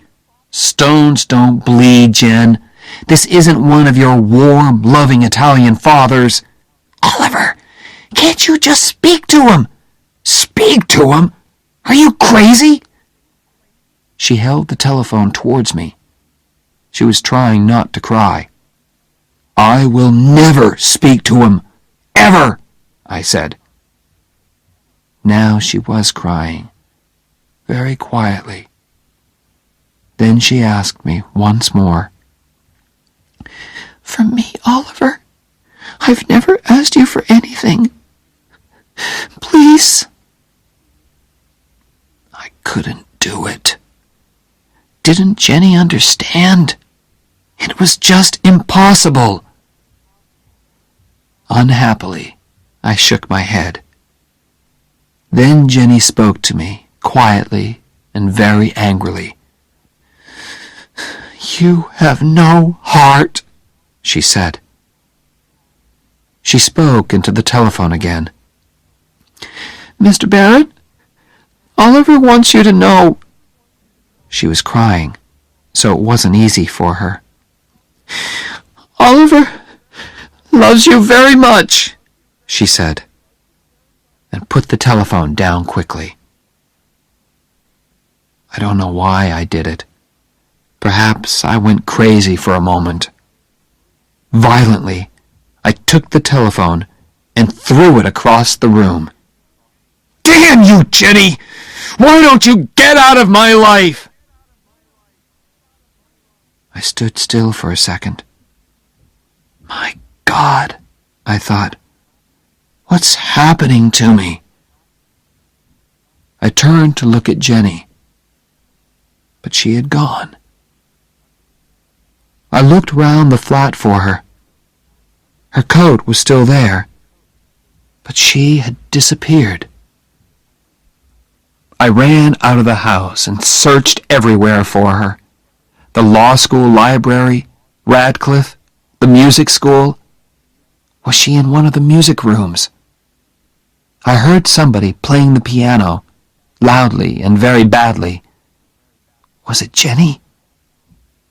Stones don't bleed, Jen. This isn't one of your warm, loving Italian fathers. Oliver, can't you just speak to him? Speak to him? Are you crazy? She held the telephone towards me. She was trying not to cry. I will never speak to him. Ever, I said. Now she was crying, very quietly. Then she asked me once more. For me, Oliver, I've never asked you for anything. Please. I couldn't do it. Didn't Jenny understand? It was just impossible. Unhappily, I shook my head. Then Jenny spoke to me, quietly and very angrily. You have no heart, she said. She spoke into the telephone again. Mr. Barrett, Oliver wants you to know. She was crying, so it wasn't easy for her. Oliver loves you very much, she said, and put the telephone down quickly. I don't know why I did it. Perhaps I went crazy for a moment. Violently, I took the telephone and threw it across the room. Damn you, Jenny! Why don't you get out of my life? I stood still for a second. My God, I thought. What's happening to me? I turned to look at Jenny, but she had gone. I looked round the flat for her. Her coat was still there, but she had disappeared. I ran out of the house and searched everywhere for her. The law school library, Radcliffe, the music school. Was she in one of the music rooms? I heard somebody playing the piano, loudly and very badly. Was it Jenny?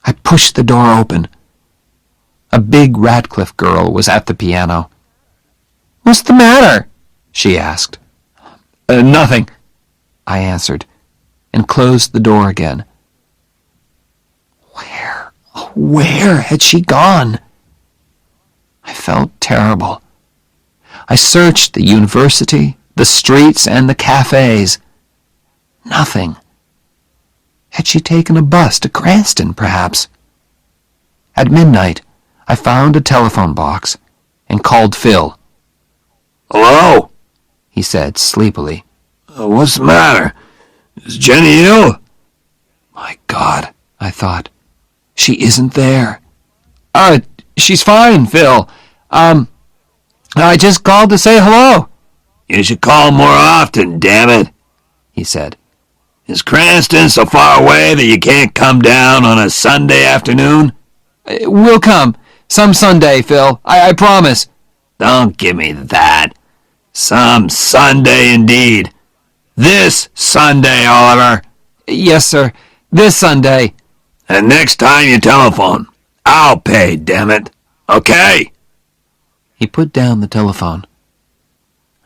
I pushed the door open. A big Radcliffe girl was at the piano. What's the matter? She asked. Nothing, I answered, and closed the door again. Where had she gone? I felt terrible. I searched the university, the streets, and the cafes. Nothing. Had she taken a bus to Cranston, perhaps? At midnight, I found a telephone box and called Phil. Hello, he said sleepily. What's the matter? Is Jenny ill? My God, I thought. She isn't there. She's fine, Phil. I just called to say hello. You should call more often, damn it, he said. Is Cranston so far away that you can't come down on a Sunday afternoon? We'll come. Some Sunday, Phil. I promise. Don't give me that. Some Sunday indeed. This Sunday, Oliver. Yes, sir. This Sunday. And next time you telephone, I'll pay, damn it. Okay? He put down the telephone.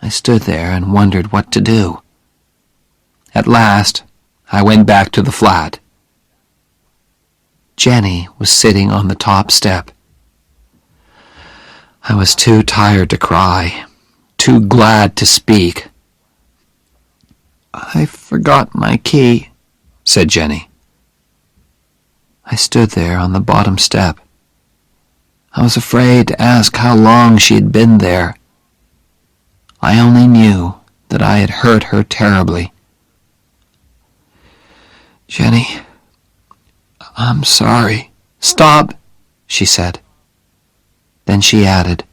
I stood there and wondered what to do. At last, I went back to the flat. Jenny was sitting on the top step. I was too tired to cry, too glad to speak. I forgot my key, said Jenny. I stood there on the bottom step, I was afraid to ask how long she had been there. I only knew that I had hurt her terribly. "Jenny, I'm sorry." "Stop," she said. Then she added,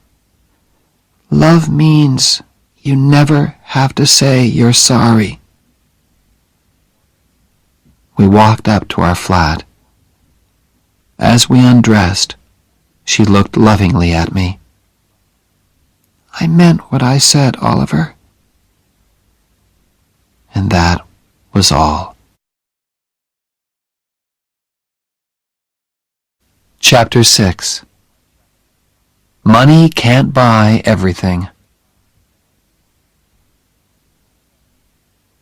"Love means you never have to say you're sorry." We walked up to our flat. As we undressed, she looked lovingly at me. "I meant what I said, Oliver." And that was all. Chapter 6. Money can't buy everything.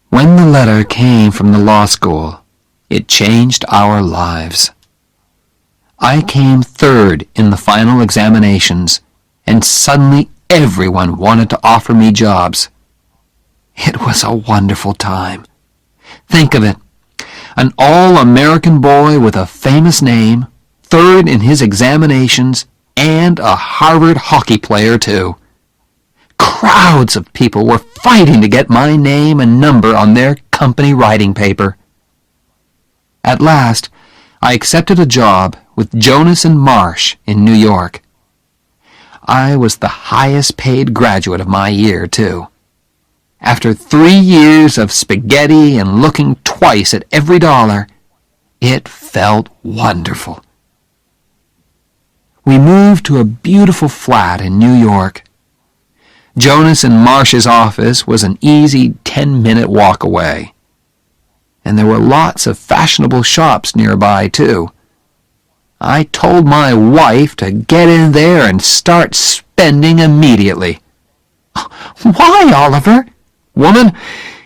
When the letter came from the law school, it changed our lives. I came third in the final examinations, and suddenly everyone wanted to offer me jobs. It was a wonderful time. Think of it, an all-American boy with a famous name, third in his examinations, and a Harvard hockey player, too. Crowds of people were fighting to get my name and number on their company writing paper. At last, I accepted a job with Jonas and Marsh in New York. I was the highest paid graduate of my year, too. After 3 years of spaghetti and looking twice at every dollar, it felt wonderful. We moved to a beautiful flat in New York. Jonas and Marsh's office was an easy 10-minute walk away. And there were lots of fashionable shops nearby, too. I told my wife to get in there and start spending immediately. "Why, Oliver?" "Woman,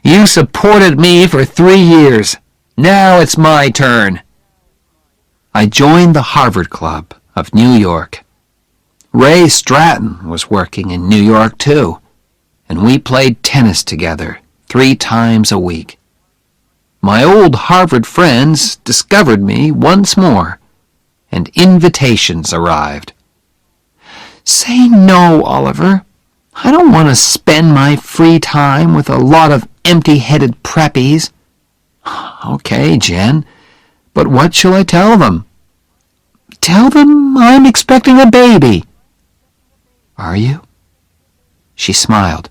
you supported me for 3 years. Now it's my turn." I joined the Harvard Club of New York. Ray Stratton was working in New York, too, and we played tennis together 3 times a week. My old Harvard friends discovered me once more, and invitations arrived. "Say no, Oliver. I don't want to spend my free time with a lot of empty-headed preppies." "Okay, Jen, but what shall I tell them?" "Tell them I'm expecting a baby." "Are you?" She smiled.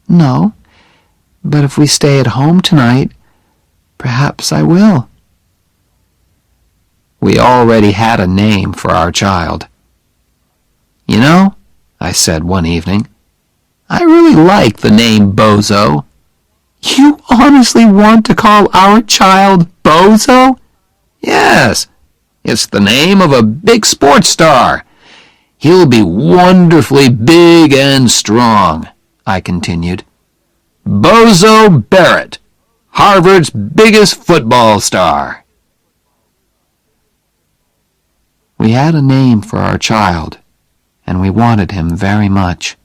"No, but if we stay at home tonight, perhaps I will." We already had a name for our child. "You know," I said one evening, "I really like the name Bozo." "You honestly want to call our child Bozo?" "Yes. It's the name of a big sports star. He'll be wonderfully big and strong," I continued. "Bozo Barrett, Harvard's biggest football star." We had a name for our child, and we wanted him very much.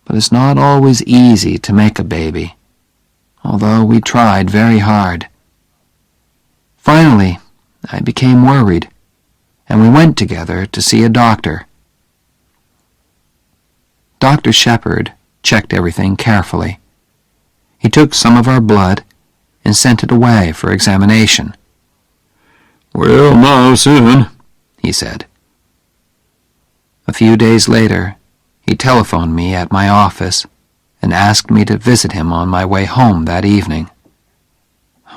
But it's not always easy to make a baby, although we tried very hard. Finally, I became worried, and we went together to see a doctor. Dr. Shepard checked everything carefully. He took some of our blood and sent it away for examination. "We'll know soon," he said. A few days later, he telephoned me at my office and asked me to visit him on my way home that evening.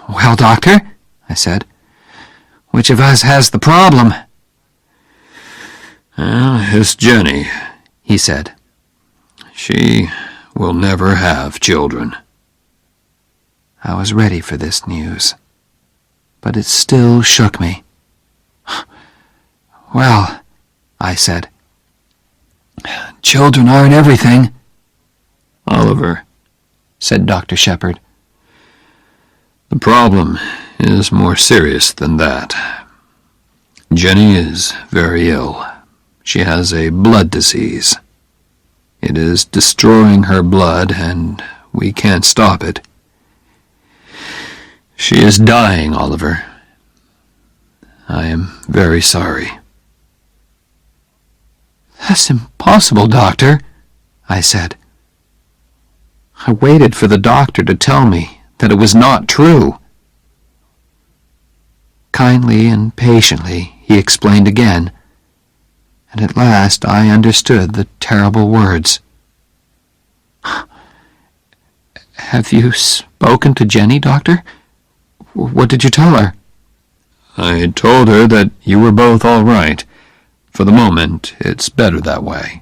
"Well, doctor," I said, "which of us has the problem?" "It's Jenny," he said. "She will never have children." I was ready for this news, but it still shook me. "Well," I said, "children aren't everything." "Oliver," said Dr. Shepard, "the problem is more serious than that. Jenny is very ill. She has a blood disease. It is destroying her blood, and we can't stop it. She is dying, Oliver. I am very sorry." "That's impossible, Doctor," I said. I waited for the doctor to tell me that it was not true. Kindly and patiently he explained again, and at last I understood the terrible words. "Have you spoken to Jenny, Doctor? What did you tell her?" I told her that you were both all right. For the moment, it's better that way.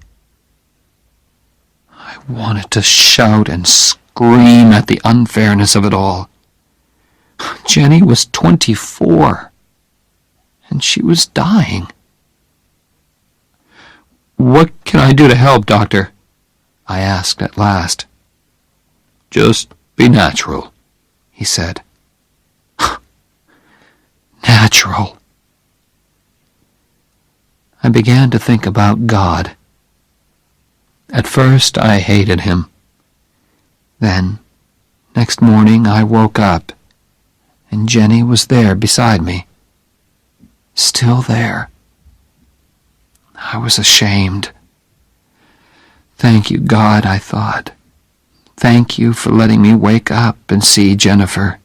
I wanted to shout and scream at the unfairness of it all. Jenny was 24, and she was dying. "What can I do to help, Doctor?" I asked at last. "Just be natural," he said. Natural. I began to think about God. At first I hated him. Then, next morning I woke up, and Jenny was there beside me. Still there. I was ashamed. Thank you, God, I thought. Thank you for letting me wake up and see Jennifer.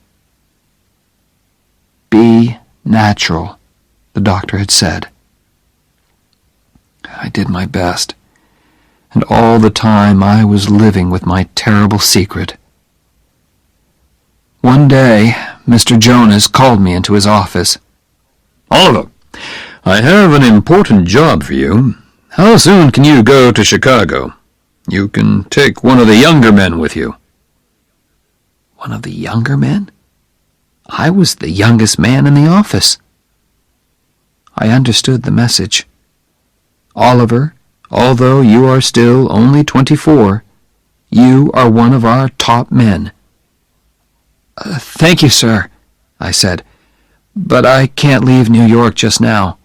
Be natural, the doctor had said. I did my best, and all the time I was living with my terrible secret. One day, Mr. Jonas called me into his office. "Oliver, I have an important job for you. How soon can you go to Chicago? You can take one of the younger men with you." One of the younger men? I was the youngest man in the office. I understood the message. "Oliver, although you are still only 24, you are one of our top men." "Thank you, sir," I said, "but I can't leave New York just now."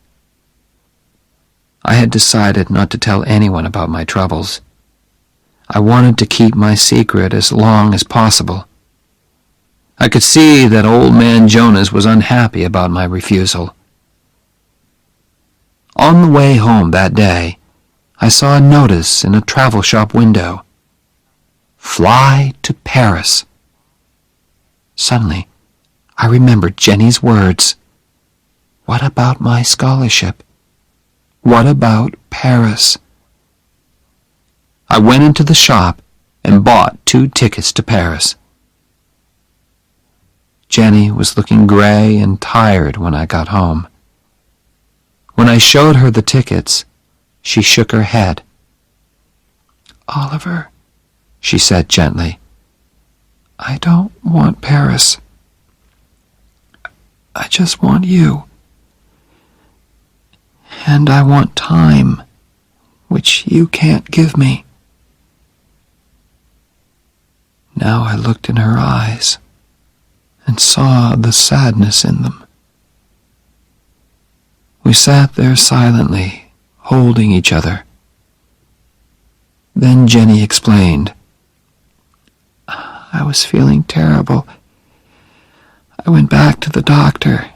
I had decided not to tell anyone about my troubles. I wanted to keep my secret as long as possible. I could see that old man Jonas was unhappy about my refusal. On the way home that day, I saw a notice in a travel shop window. "Fly to Paris." Suddenly, I remembered Jenny's words. What about my scholarship? What about Paris? I went into the shop and bought 2 tickets to Paris. Jenny was looking gray and tired when I got home. When I showed her the tickets, she shook her head. "Oliver," she said gently, "I don't want Paris. I just want you. And I want time, which you can't give me." Now I looked in her eyes and saw the sadness in them. We sat there silently, holding each other. Then Jenny explained. "I was feeling terrible. I went back to the doctor,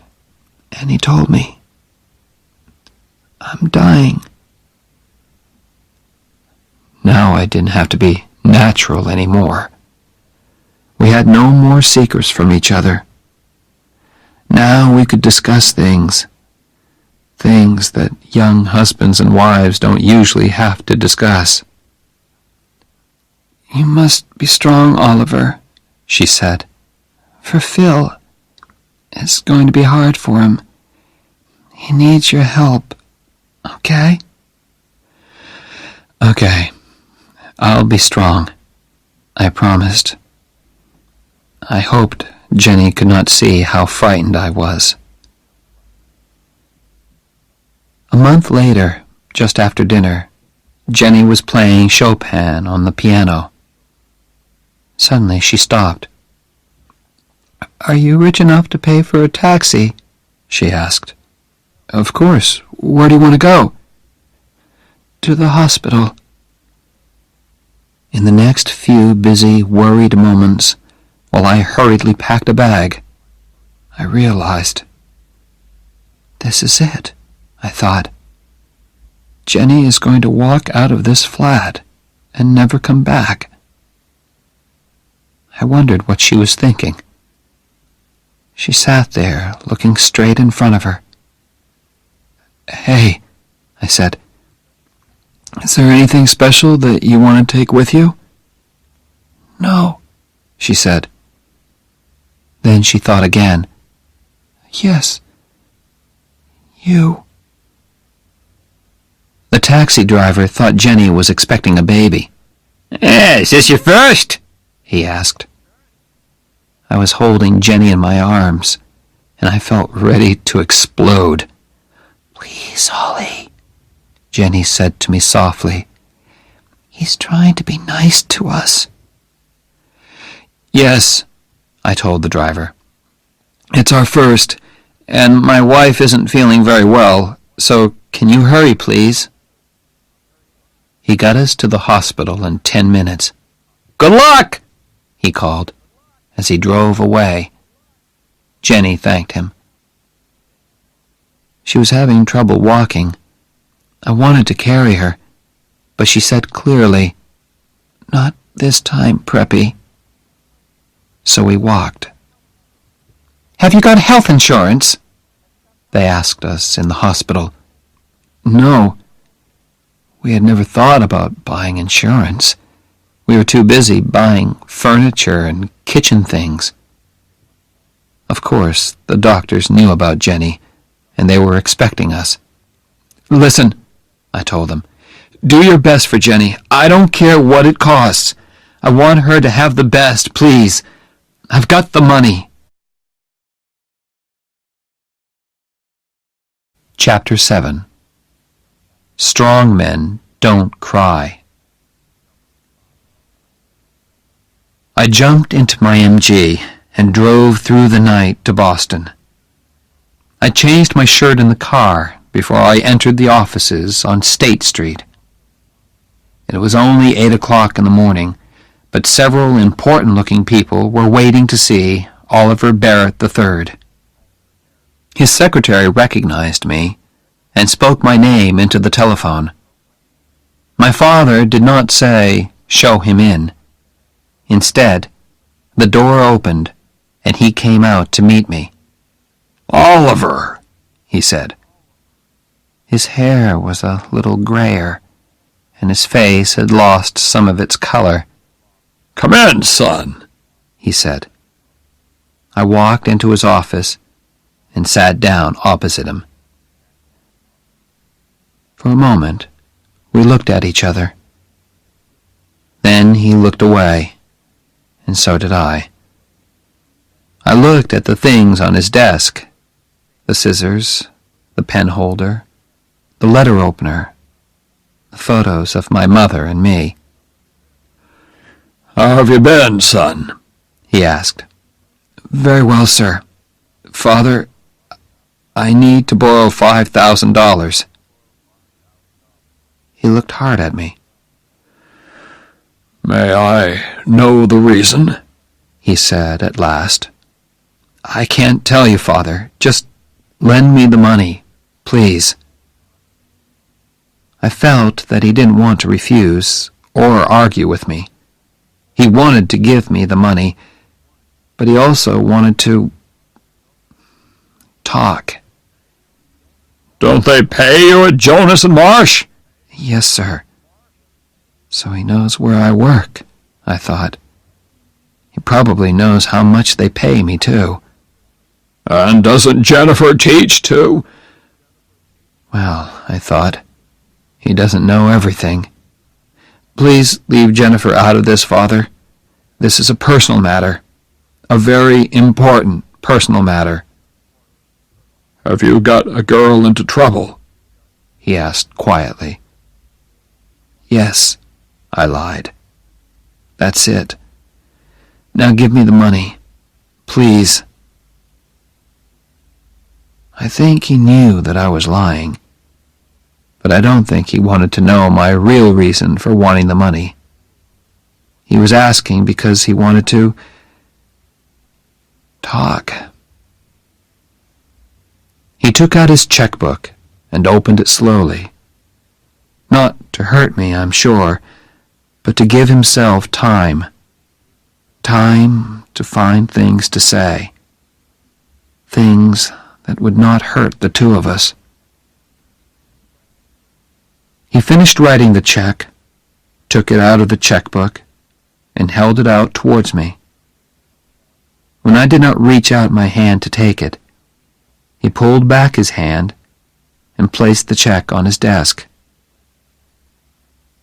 and he told me, I'm dying." Now I didn't have to be natural anymore. We had no more secrets from each other. Now we could discuss things that young husbands and wives don't usually have to discuss. "You must be strong, Oliver," she said. "For Phil, it's going to be hard for him. He needs your help, okay?" "Okay, I'll be strong," I promised. I hoped Jenny could not see how frightened I was. A month later, just after dinner, Jenny was playing Chopin on the piano. Suddenly she stopped. "Are you rich enough to pay for a taxi?" she asked. "Of course. Where do you want to go?" "To the hospital." In the next few busy, worried moments, while I hurriedly packed a bag, I realized, this is it, I thought. Jenny is going to walk out of this flat and never come back. I wondered what she was thinking. She sat there, looking straight in front of her. "Hey," I said, "is there anything special that you want to take with you?" "No," she said. Then she thought again. "Yes, you." The taxi driver thought Jenny was expecting a baby. "Is this your first?" he asked. I was holding Jenny in my arms, and I felt ready to explode. "Please, Holly," Jenny said to me softly. "He's trying to be nice to us." "Yes," I told the driver. "It's our first, and my wife isn't feeling very well, so can you hurry, please?" He got us to the hospital in 10 minutes. "Good luck!" he called as he drove away. Jenny thanked him. She was having trouble walking. I wanted to carry her, but she said clearly, "Not this time, Preppy." So we walked. "Have you got health insurance?" they asked us in the hospital. No. We had never thought about buying insurance. We were too busy buying furniture and kitchen things. Of course, the doctors knew about Jenny, and they were expecting us. "Listen," I told them, "do your best for Jenny. I don't care what it costs. I want her to have the best, please. I've got the money." Chapter 7. Strong men don't cry. I jumped into my MG and drove through the night to Boston. I changed my shirt in the car before I entered the offices on State Street. It was only 8 o'clock in the morning, but several important-looking people were waiting to see Oliver Barrett III. His secretary recognized me and spoke my name into the telephone. My father did not say, "Show him in." Instead, the door opened and he came out to meet me. "Oliver," he said. His hair was a little grayer, and his face had lost some of its color. "Come in, son," he said. I walked into his office and sat down opposite him. For a moment, we looked at each other. Then he looked away, and so did I. I looked at the things on his desk, the scissors, the pen holder, the letter opener, the photos of my mother and me. "How have you been, son?" he asked. "Very well, sir. Father, I need to borrow $5,000. He looked hard at me. "May I know the reason?" he said at last. "I can't tell you, Father. Just lend me the money, please." I felt that he didn't want to refuse or argue with me. He wanted to give me the money, but he also wanted to talk. "Don't they pay you at Jonas and Marsh?" "Yes, sir." So he knows where I work, I thought. He probably knows how much they pay me, too. "And doesn't Jennifer teach, too?" Well, I thought, he doesn't know everything. Please leave Jennifer out of this, Father. This is a personal matter. A very important personal matter. "Have you got a girl into trouble?" he asked quietly. "Yes," I lied. "That's it. Now give me the money. Please." I think he knew that I was lying, but I don't think he wanted to know my real reason for wanting the money. He was asking because he wanted to talk. He took out his checkbook and opened it slowly. Not to hurt me, I'm sure, but to give himself time. Time to find things to say. Things that would not hurt the two of us. He finished writing the check, took it out of the checkbook, and held it out towards me. When I did not reach out my hand to take it, he pulled back his hand and placed the check on his desk.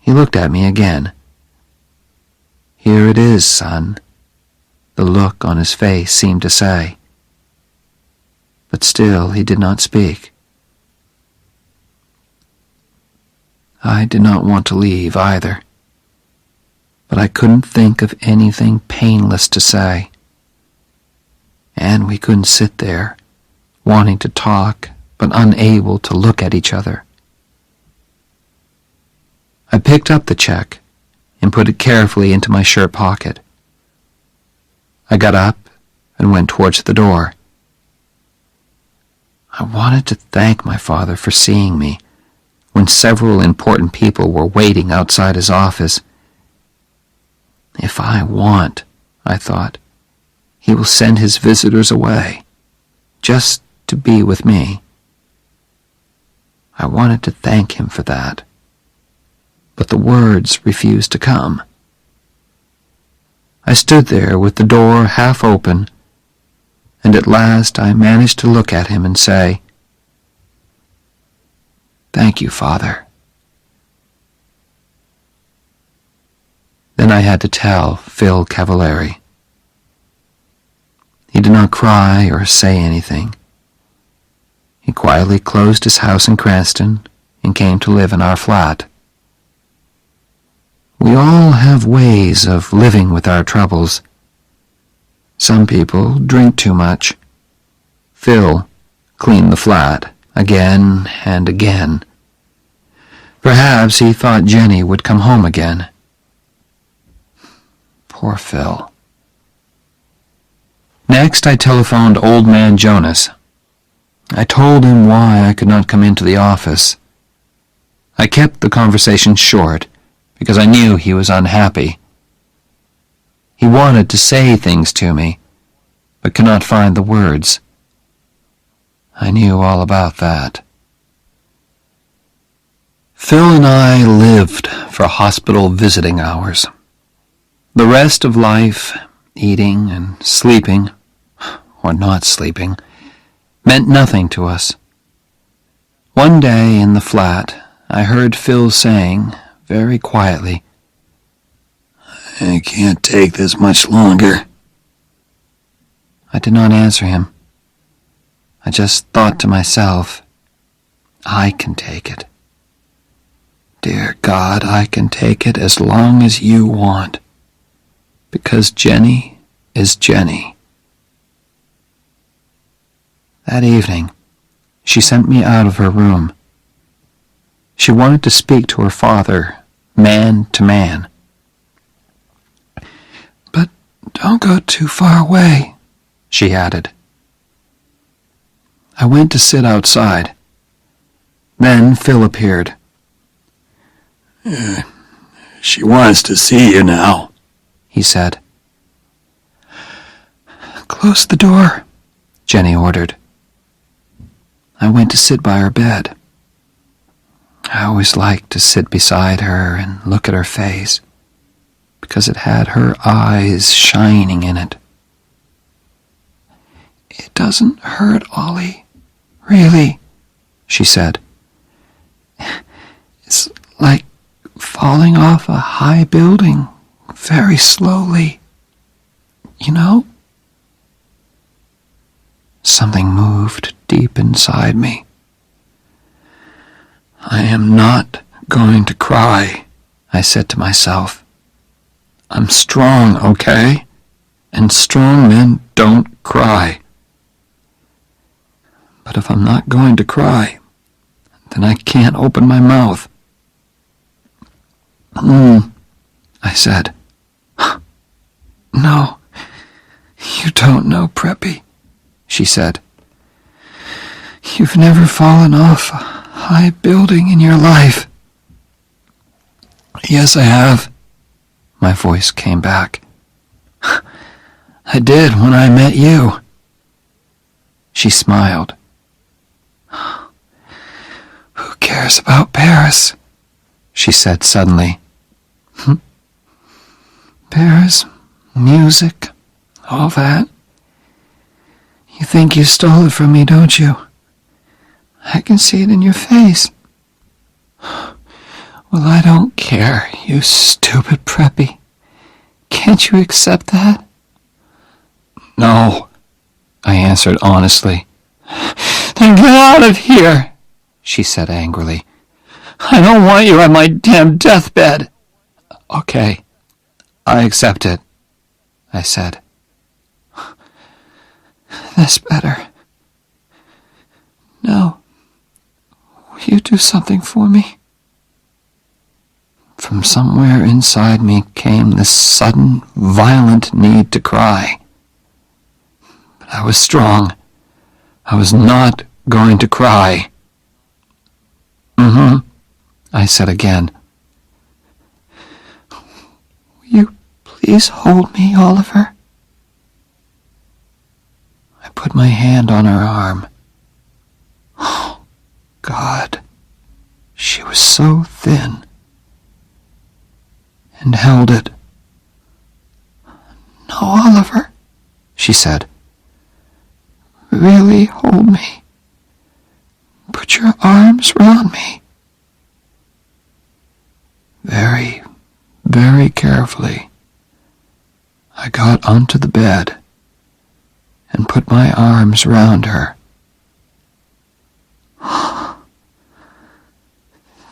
He looked at me again. "Here it is, son," the look on his face seemed to say. But still he did not speak. I did not want to leave either, but I couldn't think of anything painless to say. And we couldn't sit there, wanting to talk but unable to look at each other. I picked up the check and put it carefully into my shirt pocket. I got up and went towards the door. I wanted to thank my father for seeing me when several important people were waiting outside his office. If I want, I thought, he will send his visitors away, just to be with me. I wanted to thank him for that, but the words refused to come. I stood there with the door half open, and at last I managed to look at him and say, "Thank you, Father." Then I had to tell Phil Cavallari. He did not cry or say anything. He quietly closed his house in Cranston and came to live in our flat. We all have ways of living with our troubles. Some people drink too much. Phil cleaned the flat again and again. Perhaps he thought Jenny would come home again. Poor Phil. Next, I telephoned Old Man Jonas. I told him why I could not come into the office. I kept the conversation short because I knew he was unhappy. He wanted to say things to me, but could not find the words. I knew all about that. Phil and I lived for hospital visiting hours. The rest of life, eating and sleeping, or not sleeping, meant nothing to us. One day in the flat, I heard Phil saying, very quietly, "I can't take this much longer." I did not answer him. I just thought to myself, I can take it. Dear God, I can take it as long as you want, because Jenny is Jenny. That evening, she sent me out of her room. She wanted to speak to her father, man to man. "But don't go too far away," she added. I went to sit outside. Then Phil appeared. "She wants to see you now," he said. "Close the door," Jenny ordered. I went to sit by her bed. I always liked to sit beside her and look at her face, because it had her eyes shining in it. "It doesn't hurt, Ollie, really," she said. "It's like falling off a high building very slowly, you know?" Something moved deep inside me. "I am not going to cry," I said to myself. "I'm strong, okay? And strong men don't cry. But if I'm not going to cry, then I can't open my mouth." I said. "No, you don't know, Preppy," she said. "You've never fallen off a high building in your life." Yes, I have. My voice came back. I did when I met you. She smiled. Who cares about Paris? She said suddenly. Paris, music, all that. You think you stole it from me, don't you? I can see it in your face. Well, I don't care, you stupid preppy. Can't you accept that? No, I answered honestly. Then get out of here, she said angrily. I don't want you on my damn deathbed. Okay, I accept it, I said. That's better. Now, will you do something for me? From somewhere inside me came this sudden, violent need to cry. But I was strong. I was not going to cry. I said again. Will you please hold me, Oliver? I put my hand on her arm. Oh, God. She was so thin. And held it. No, Oliver, she said. Really hold me. Put your arms round me. Very, very carefully, I got onto the bed and put my arms round her.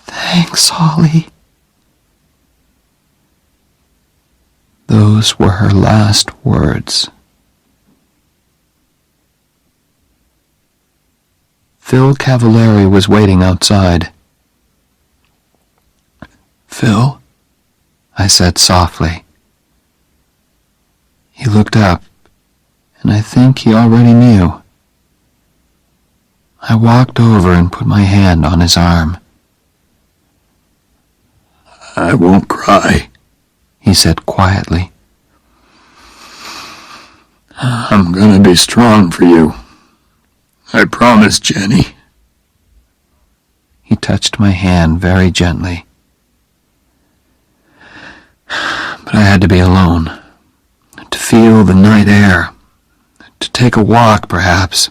Thanks, Ollie. Those were her last words. Phil Cavallari was waiting outside. Phil, I said softly. He looked up, and I think he already knew. I walked over and put my hand on his arm. I won't cry, he said quietly. I'm gonna be strong for you. I promise, Jenny. He touched my hand very gently. But I had to be alone, to feel the night air, to take a walk, perhaps.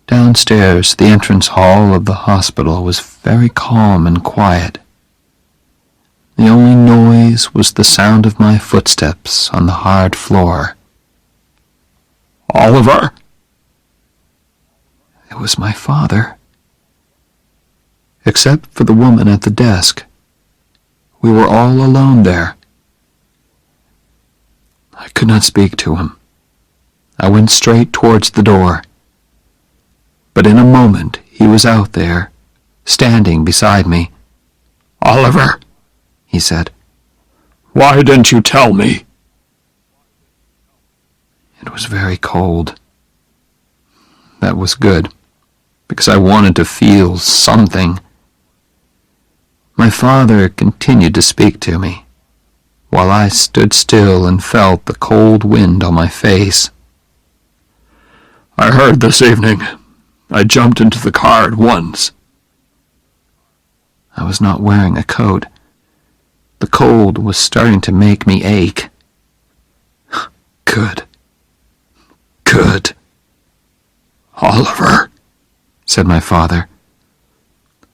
Downstairs, the entrance hall of the hospital was very calm and quiet. The only noise was the sound of my footsteps on the hard floor. Oliver? It was my father. Except for the woman at the desk. We were all alone there. I could not speak to him. I went straight towards the door. But in a moment he was out there, standing beside me. Oliver, he said. Why didn't you tell me? It was very cold. That was good, because I wanted to feel something. My father continued to speak to me, while I stood still and felt the cold wind on my face. I heard this evening. I jumped into the car at once. I was not wearing a coat. The cold was starting to make me ache. Good. Good. Oliver, said my father.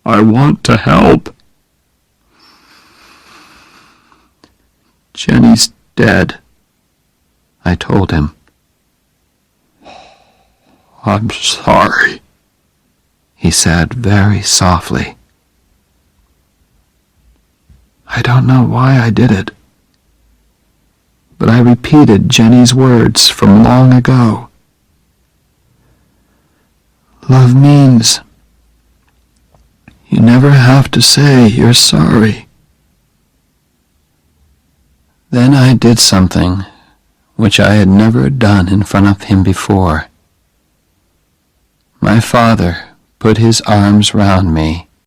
I want to help. Jenny's dead, I told him. I'm sorry, he said very softly. I don't know why I did it, but I repeated Jenny's words from long ago. Love means you never have to say you're sorry. Then I did something which I had never done in front of him before. My father put his arms round me